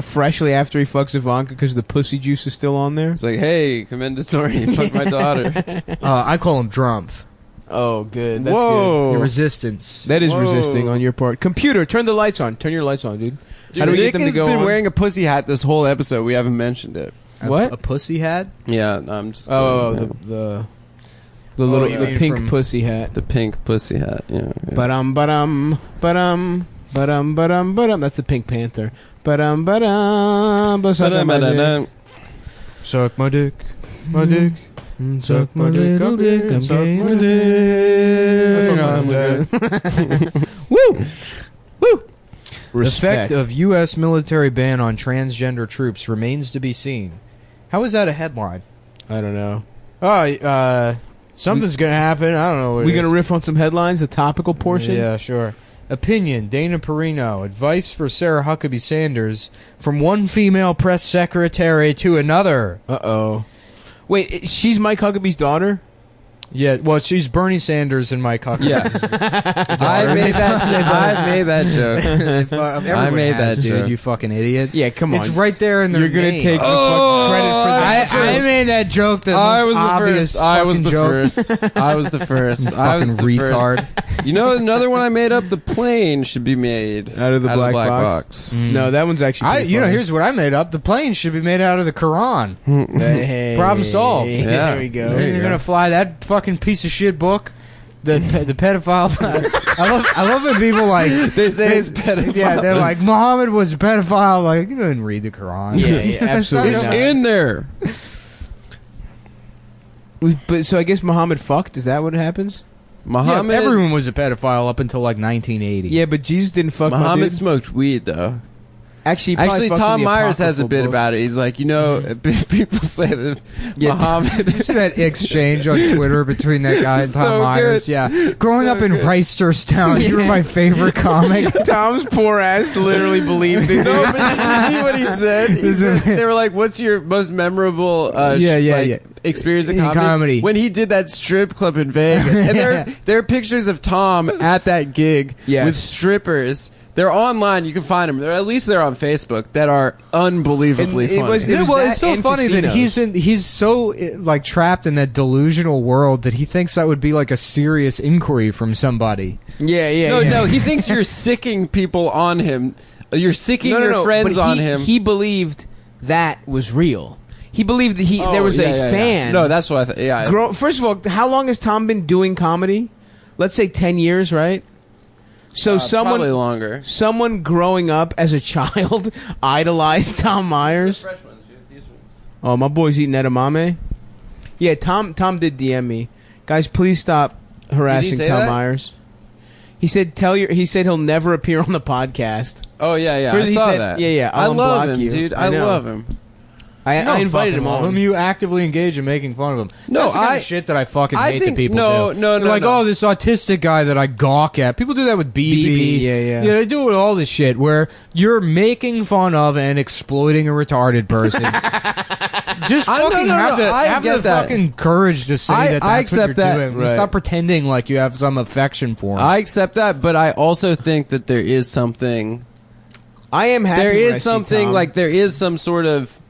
freshly after he fucks Ivanka because the pussy juice is still on there? It's like, hey, commendatory, fuck my daughter. I call him Drumpf. Oh, good. That's Whoa. The resistance. good. That is Whoa. resisting on your part. Computer, turn the lights on. Turn your lights on, dude. How do we Nick get them to has go been on? wearing a pussy hat this whole episode. We haven't mentioned it. What? A pussy hat? Yeah, I'm just. Oh, kidding, yeah. the little you the mean pink from- pussy hat. The pink pussy hat. Yeah. Badum. That's the Pink Panther. Badum. Suck my dick. My dick. Suck my dick. little dick, I'm Suck gay. my dick. Woo! Woo! Effect of U.S. military ban on transgender troops remains to be seen. How is that a headline? I don't know. Oh, something's gonna happen. I don't know what We it gonna is. riff on some headlines, the topical portion? Yeah, sure. Opinion, Dana Perino. Advice for Sarah Huckabee Sanders from one female press secretary to another. Uh-oh. Wait, she's Mike Huckabee's daughter? Yeah, well, she's Bernie Sanders and Mike Huckabee. Yeah. I made that joke. I made that dude. joke. You fucking idiot. Yeah, come on. It's right there in their You're gonna name. take the fucking credit for that. I made that joke. The I most was the obvious first. I was fucking the joke. first. I was the first. I was Fucking the retard. First. You know, another one I made up. The plane should be made Out of the black box? No, that one's actually pretty funny. Here's what I made up. The plane should be made out of the Quran. Hey. Problem solved. There we go. You're gonna fly that fucking piece of shit book. The pedophile. I love when people like They say it's pedophile. Yeah, they're like Muhammad was a pedophile. Like you didn't read the Quran. Yeah, absolutely It's not. in there. But so I guess Muhammad fucked. Is that what happens? Muhammad. everyone was a pedophile up until like 1980. Yeah, but Jesus didn't fuck my Muhammad dude. smoked weed though. Actually, he probably Actually, fucked in Tom the Myers has a apocryphal bit book. about it. He's like, you know, people say that Yeah. Muhammad. You see that exchange on Twitter between that guy and So Tom Myers? good. Yeah. Growing So up in good. Reisterstown, you were my favorite comic. Tom's poor ass literally believed it. No, but did you see what he said? He said? They were like, "What's your most memorable Yeah. experience in In comedy? comedy. When he did that strip club in Vegas, and there are pictures of Tom at that gig Yes. with strippers. They're online. You can find them. At least they're on Facebook. That are unbelievably And it funny. was- Yeah, well, that it's so and funny that casinos. he's so like trapped in that delusional world that he thinks that would be like a serious inquiry from somebody. Yeah. no. He thinks you're sicking people on him. You're sicking your friends but on him. He believed that was real. He believed that Oh, there was yeah, a yeah. fan. No, that's what I thought. Yeah. First of all, how long has Tom been doing comedy? Let's say 10 years, right? So probably longer. someone growing up as a child idolized Tom Myers. Fresh ones, dude. These ones. Oh, my boy's eating edamame. Yeah, Tom did DM me. Guys, please stop harassing say Tom that? Myers. He said he'll never appear on the podcast. Oh yeah, First I he saw said- that. yeah, I I'll love unblock him, you. dude. I I know. love him. I invited him on. You actively engage in making fun of him. No, That's the kind of shit that I fucking I hate think- that people no, do. no, They're no, like, no. oh, this autistic guy that I gawk at. People do that with BB. Yeah. Yeah, they do it with all this shit where you're making fun of and exploiting a retarded person. Just fucking have the get that. fucking courage to say I that's what accept you're that. doing. Right. Stop pretending like you have some affection for him. I accept that, but I also think that there is something. I am happy. There when I is see something Tom. like there is some sort of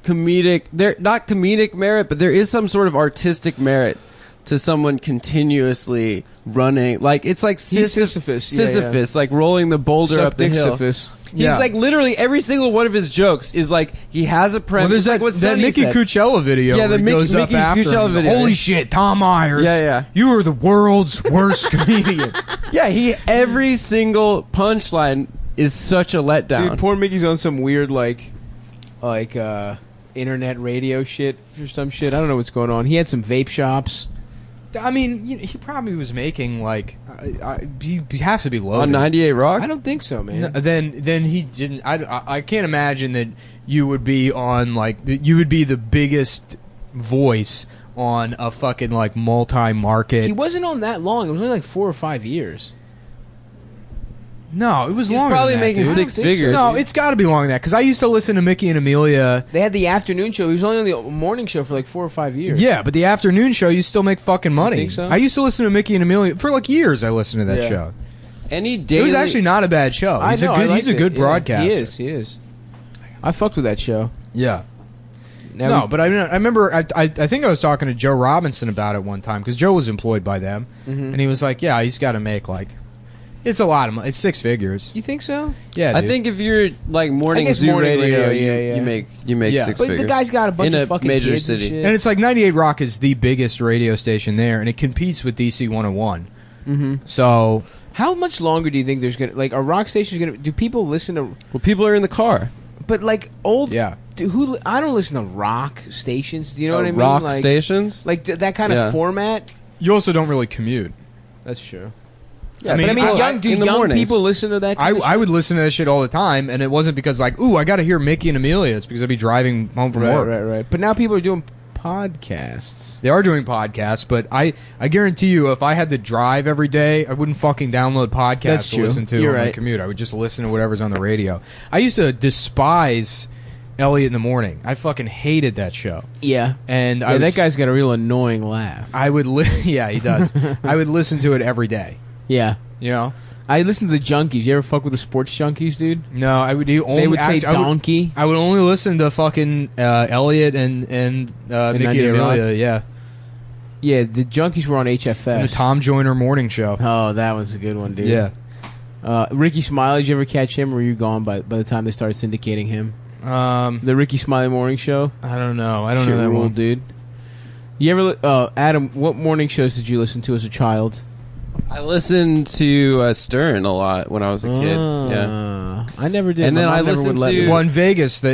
comedic, not comedic merit, but there is some sort of artistic merit to someone continuously running. Like it's like He's Sisyphus. Yeah, Sisyphus, like rolling the boulder Suck up the dick hill. Sisyphus. He's Yeah. like literally every single one of his jokes is like he has a well, premise. there's like what that Sonny Mickey said. Cucella video. Yeah, the where he Mickey- goes up Mickey after Cucella him. video. Holy shit, Tom Myers. Yeah. You are the world's worst comedian. Yeah, every single punchline is such a letdown. Dude, poor Mickey's on some weird like internet radio shit or some shit. I don't know what's going on. He had some vape shops. I mean, he probably was making like he has to be loaded. on 98 Rock. I don't think so, man. No, then he didn't. I can't imagine that you would be on like you would be the biggest voice on a fucking like multi-market. He wasn't on that long. It was only like 4 or 5 years. No, it was He's longer. probably than that, making dude. six I don't think so. figures. No, it's got to be longer than that because I used to listen to Mickey and Amelia. They had the afternoon show. He was only on the morning show for like 4 or 5 years. Yeah, but the afternoon show you still make fucking money. think so? I used to listen to Mickey and Amelia for like years. I listened to that Yeah. show. Any It daily, was actually not a bad show. I He's know. a good. I He's a liked good it. broadcaster. Yeah, he is. I fucked with that show. Yeah. Now No, we- but I remember. I think I was talking to Joe Robinson about it one time because Joe was employed by them, and he was like, "Yeah, he's got to make like, it's a lot of money. It's six figures." you think so? Yeah, I dude. think if you're like morning guess zoo morning radio, radio, you make Yeah. six But figures. the guy's got a bunch in of fucking major kids and city. shit. and it's like 98 Rock is the biggest radio station there, and it competes with DC 101. Mm-hmm. So How much longer do you think there's gonna are rock stations gonna? Do people listen to? Well, people are in the car. But like old, yeah, Who I don't listen to rock stations. Do you know what I mean? Rock like, stations. like that kind Yeah. of format. you also don't really commute. That's true. Yeah, I mean, But I mean, I- do in the young mornings. people listen to that? I Kind of would listen to that shit all the time, and it wasn't because like, ooh, I got to hear Mickey and Amelia. It's because I'd be driving home from work. right. But now people are doing podcasts. They are doing podcasts, but I guarantee you, if I had to drive every day, I wouldn't fucking download podcasts That's to true. listen to You're on my right. commute. I would just listen to whatever's on the radio. I used to despise Elliot in the Morning. I fucking hated that show. Yeah, And yeah. That guy's got a real annoying laugh. I would yeah, he does. I would listen to it every day. Yeah, You know? I listen to the Junkies. You ever fuck with the sports junkies, dude? No, I would only They would say I would- donkey. I would only listen to fucking Elliot and Mickey 98 and Amelia, Rock? yeah. Yeah, the Junkies were on HFS. And the Tom Joyner morning show. Oh, that was a good one, dude. Yeah. Ricky Smiley, did you ever catch him, or were you gone by the time they started syndicating him? The Ricky Smiley morning show. I don't know. I don't Shit know that ruled, one. dude. You ever? Adam, what morning shows did you listen to as a child? I listened to Stern a lot when I was a kid. Yeah. I never did. And My then mom I never listened would let to- me. Well, in Vegas, they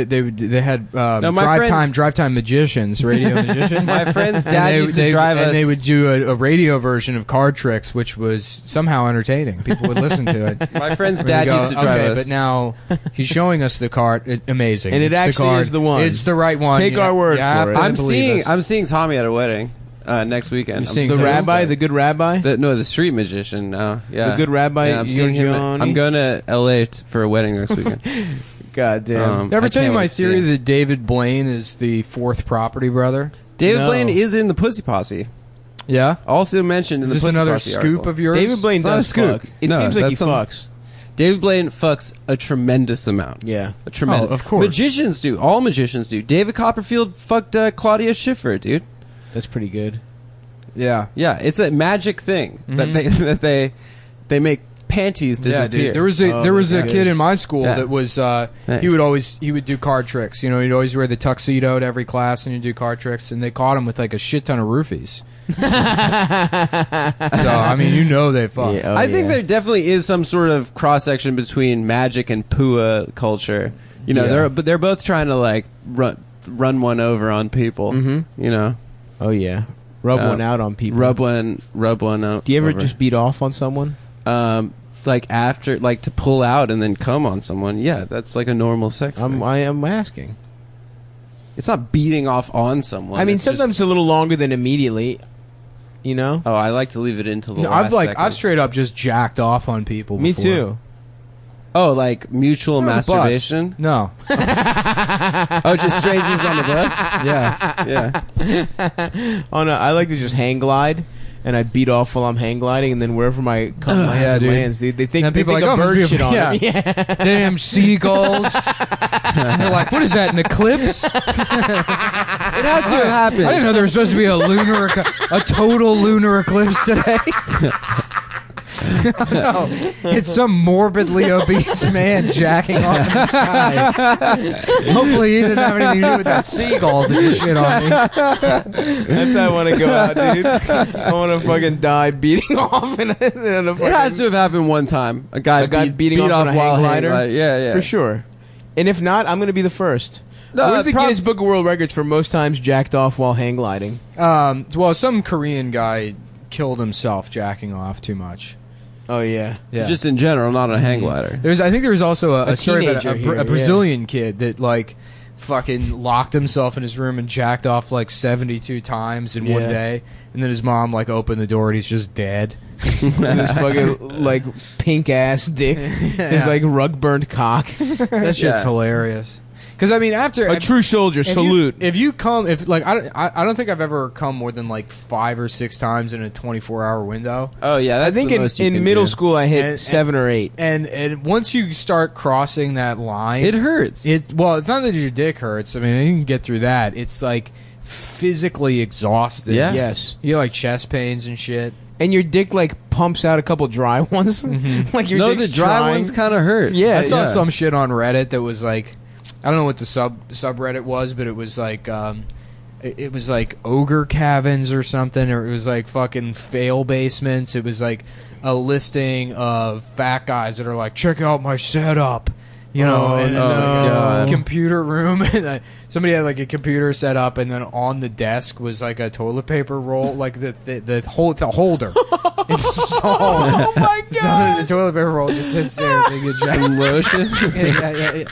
had my friends- drive time magicians, radio magicians. My friend's And dad they- used to they- drive us. and they would do a radio version of Card Tricks, which was somehow entertaining. People would listen to it. My friend's And dad they go, used to drive okay, us. but now he's showing us the card. Amazing, And it It's actually card. is the one. It's the right one. Take You- our word you have for it. to I'm believe us. I'm seeing Tommy at a wedding next weekend. You're I'm seeing the so rabbi, stoked. the good rabbi, the street magician now. Yeah, the good rabbi. Yeah, I'm seeing him. Giorgione. I'm going to LA for a wedding next weekend. God damn. Did I ever I tell you can't my wait to see theory him. that David Blaine is the fourth property brother? David No. Blaine is in the Pussy Posse. Yeah. Also mentioned in Is the this Pussy another Posse scoop article. of yours? David Blaine It's not a does scoop. fuck. It No, seems like he that's some- fucks. David Blaine fucks a tremendous amount. Yeah. A tremendous. Oh, of course. Magicians do. All magicians do. David Copperfield fucked Claudia Schiffer, dude. That's pretty good. Yeah. Yeah, it's a magic thing that they make panties Yeah, disappear. dude. There was Oh, a my kid in my school Yeah. that was Nice. he would do card tricks. You know, he'd always wear the tuxedo to every class and he'd do card tricks, and they caught him with like a shit ton of roofies. So I mean, they fuck. Yeah, I think there definitely is some sort of cross section between magic and pua culture. You know, they're both trying to like run one over on people. Mm-hmm. You know. Oh yeah, rub one out on people. Rub one out. Do you ever over. just beat off on someone? Like after, like to pull out and then come on someone? Yeah, that's like a normal sex thing. I am asking. It's not beating off on someone. I mean, it's sometimes just, it's a little longer than immediately. You know. Oh, I like to leave it until the last second. I've straight up just jacked off on people. Me before. too. Oh, like mutual masturbation? No. Oh, just strangers on the bus? Yeah. Yeah. Oh no, I like to just hang glide, and I beat off while I'm hang gliding, and then wherever my cum lands, it lands. They think and people they are think like, a bird shit on yeah. them. Yeah. Damn seagulls. They're like, what is that, an eclipse? It has to have happened. I didn't know there was supposed to be a total lunar eclipse today. No, it's some morbidly obese man jacking off in the sky. Hopefully he didn't have anything to do with that seagull that just shit on me. That's how I want to go out, dude. I want to fucking die beating off in a fucking... It has to have happened one time. A guy beating beat off on a while hang glider? Yeah. For sure. And if not, I'm going to be the first. No, Where's the Guinness Book of World Records for most times jacked off while hang gliding? Well, some Korean guy killed himself jacking off too much. Oh, yeah. Just in general, not on a hang glider. I think there was also a story about teenager a Brazilian kid that like fucking locked himself in his room and jacked off like 72 times in one day, and then his mom like opened the door and he's just dead. And his fucking like pink ass dick, his like rug burnt cock. That shit's hilarious. Because I mean, after A true soldier, salute. If you come, I don't think I've ever come more than like 5 or 6 times in a 24-hour window. Oh yeah, that's I think the most you in can middle do. school I hit 7 or 8. And once you start crossing that line, It hurts. Well, it's not that your dick hurts. I mean, you can get through that. It's like physically exhausting. Yeah. Yes. You get like chest pains and shit. And your dick like pumps out a couple dry ones. Like your No, dick's the dry trying. ones kind of hurt. Yeah. I saw some shit on Reddit that was like, I don't know what the subreddit was, but it was like it was like ogre cabins or something, or it was like fucking fail basements. It was like a listing of fat guys that are like, check out my setup. You know, in God. a computer room. And somebody had like a computer set up, and then on the desk was like a toilet paper roll, like the holder installed. Oh my So god! the toilet paper roll just sits there. They get jack Lotion. yeah.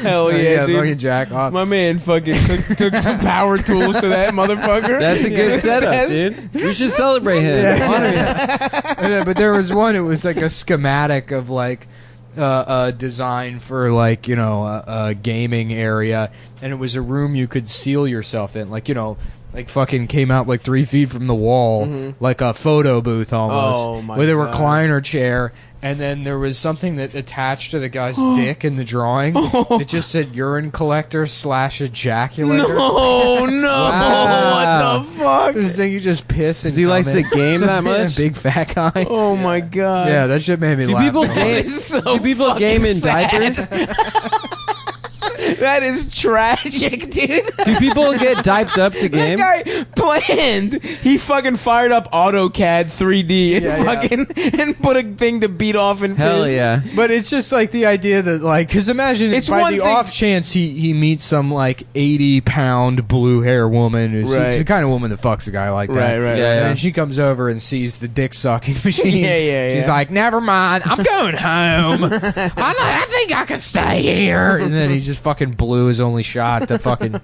Hell yeah, fucking dude! jack off. My man fucking took some power tools to that motherfucker. That's a good setup, dude. We should celebrate him. Honor him. But there was one. It was like a schematic of like a design for like, you know, a gaming area, and it was a room you could seal yourself in, like, you know, like fucking came out like 3 feet from the wall, like a photo booth almost, Oh, my with a God. recliner chair. And then there was something that attached to the guy's dick in the drawing. It just said urine collector / ejaculator. Oh no! Wow. What the fuck? This thing you just piss and Because he likes cum to in. game that much? Big fat guy. Oh my god! Yeah, that shit made me Do laugh. people so much. game? is so Do people fucking game in sad. diapers? That is tragic, dude. Do people get diped up to game? That guy planned. He fucking fired up AutoCAD 3D and Yeah, fucking and put a thing to beat off and Hell piss. yeah. But it's just like the idea that, like, because imagine It's by one the thing- off chance he meets some like 80-pound blue hair woman who's Right. the kind of woman that fucks a guy like that. Right. Yeah. And she comes over and sees the dick sucking machine. Yeah. She's like, never mind, I'm going home. I think I can stay here. And then he just fucking blew his only shot to fucking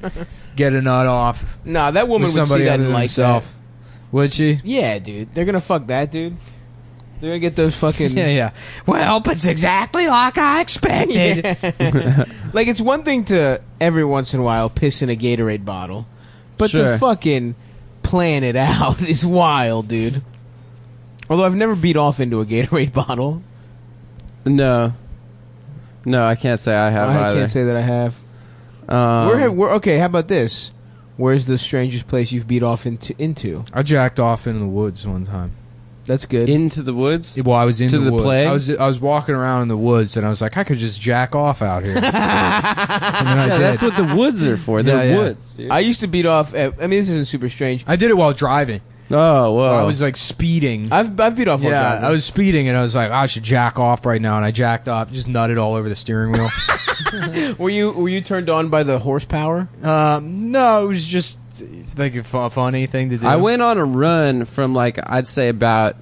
get a nut off Nah, that woman with would see somebody that other and than like himself. that. Would she? Yeah, dude. They're gonna fuck that dude. They're gonna get those fucking Yeah. Well, it's exactly like I expected. Like, it's one thing to every once in a while piss in a Gatorade bottle, but Sure. to fucking plan it out is wild, dude. Although I've never beat off into a Gatorade bottle. No, I can't say I have I either. can't say that I have. Okay, how about this? Where's the strangest place you've beat off into? I jacked off in the woods one time. That's good. Into the woods? Well, I was in To the woods. plague? I was walking around in the woods, and I was like, I could just jack off out here. And then I Yeah, did. that's what the woods are for. They're Yeah. woods, dude. I used to beat off. I mean, this isn't super strange. I did it while driving. Oh, whoa. I was like speeding. I've beat off. Yeah, driving. I was speeding and I was like, I should jack off right now, and I jacked off, just nutted all over the steering wheel. Were you turned on by the horsepower? No, it was just like a funny thing to do. I went on a run from like I'd say about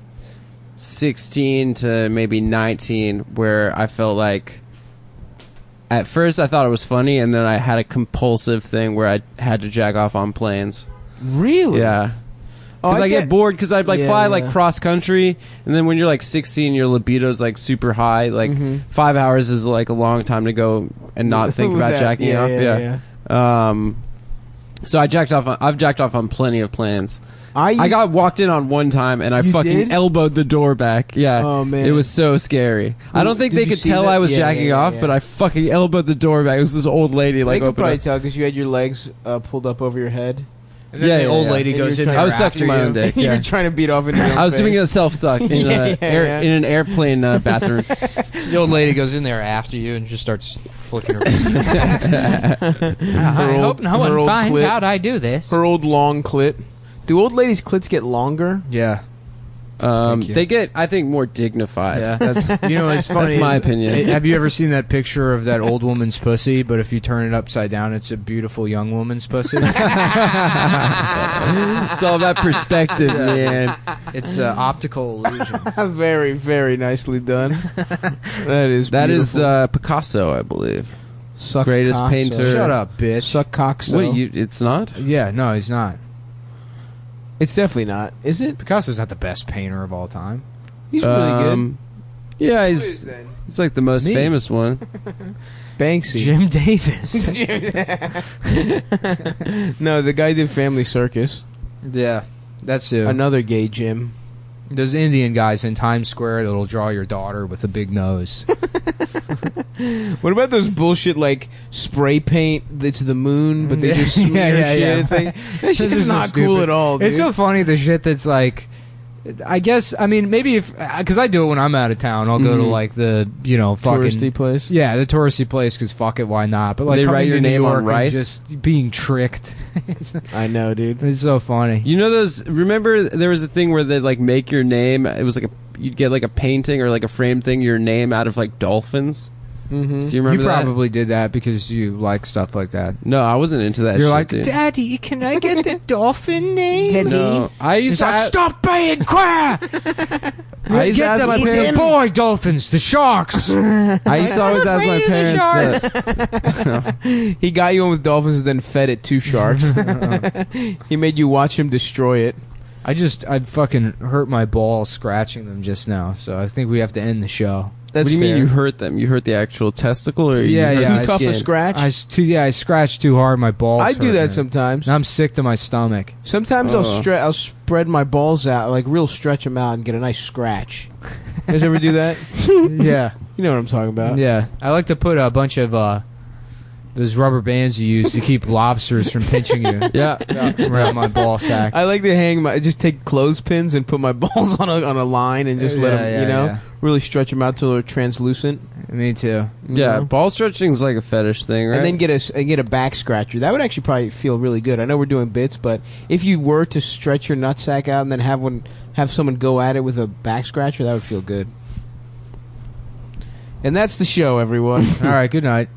16 to maybe 19 where I felt like at first I thought it was funny, and then I had a compulsive thing where I had to jack off on planes. Really? Yeah. Oh, Because I get bored because I'd like Yeah, fly yeah. like cross country, and then when you're like 16, your libido's like super high. Like 5 hours is like a long time to go and not think about That- jacking off. yeah. So I jacked off. I've jacked off on plenty of planes. I got walked in on one time and I You fucking did? elbowed the door back. Yeah. Oh, man. It was so scary. I don't think Did they you could see tell that? I was Yeah, jacking yeah, off, yeah. but I fucking elbowed the door back. It was this old lady They like could open probably up. tell because you had your legs pulled up over your head. And then Yeah, the yeah, old yeah. lady And goes you're in trying there I was after sucking my you. own dick. You're Yeah. trying to beat off into your own I was doing face. a self suck in, Yeah. in an airplane bathroom. The old lady goes in there after you and just starts flicking her. I hope no one finds out I do this. Her old long clit. Do old ladies' clits get longer? Yeah. Thank you. They get, I think, more dignified. Yeah, that's you know it's funny. That's my is- opinion. Have you ever seen that picture of that old woman's pussy? But if you turn it upside down, it's a beautiful young woman's pussy. It's all about perspective, man. It's an optical illusion. Very, very nicely done. That is That is beautiful. Picasso, I believe. Suck greatest cock, painter. so- Shut up, bitch. Suck cock. So. What do you? It's not. Yeah, no, he's not. It's definitely not. Is it? Picasso's not the best painter of all time. He's really good. Yeah, he's like the most Me. famous one. Banksy. Jim Davis. No, the guy did Family Circus. Yeah, that's it. Another gay Jim. Those Indian guys in Times Square that'll draw your daughter with a big nose. What about those bullshit like spray paint that's the moon, but they just Yeah, smear yeah, shit? yeah. It's like that shit This is is so not cool stupid. at all, dude. It's so funny the shit that's like. I guess I mean maybe if because I do it when I'm out of town, I'll go to like the fucking touristy place. Yeah, the touristy place because fuck it, why not? But like They coming write your to New name on York and rice? just being tricked. I know, dude. It's so funny. You know those? Remember there was a thing where they'd like make your name. It was like you'd get like a painting or like a frame thing. Your name out of like dolphins. Mm-hmm. Do you remember You that? probably did that because you like stuff like that. No, I wasn't into that. You're shit, like, dude. Daddy, can I get the dolphin name? No, I used He's to. like, ask- stop being quiet! I used to Get ask the my parents. boy dolphins, the sharks. I used to always ask my parents. He got you in with dolphins and then fed it to sharks. He made you watch him destroy it. I'd fucking hurt my balls scratching them just now, so I think we have to end the show. That's What do you mean fair. you hurt them? You hurt the actual testicle, or Yeah, you hurt yeah, the Too tough skin? a scratch? I scratched too hard, my balls. I do hurt, that man. sometimes. Now I'm sick to my stomach. Sometimes I'll spread my balls out, like real stretch them out, and get a nice scratch. You guys ever do that? Yeah, You know what I'm talking about. yeah. I like to put a bunch of those rubber bands you use to keep lobsters from pinching you. Yeah. Around my ball sack. I like to just take clothespins and put my balls on a line and just let them, yeah. really stretch them out till they're translucent. Me too. Yeah, know? ball stretching is like a fetish thing, right? And then get a back scratcher. That would actually probably feel really good. I know we're doing bits, but if you were to stretch your nutsack out and then have someone go at it with a back scratcher, that would feel good. And that's the show, everyone. All right. Good night.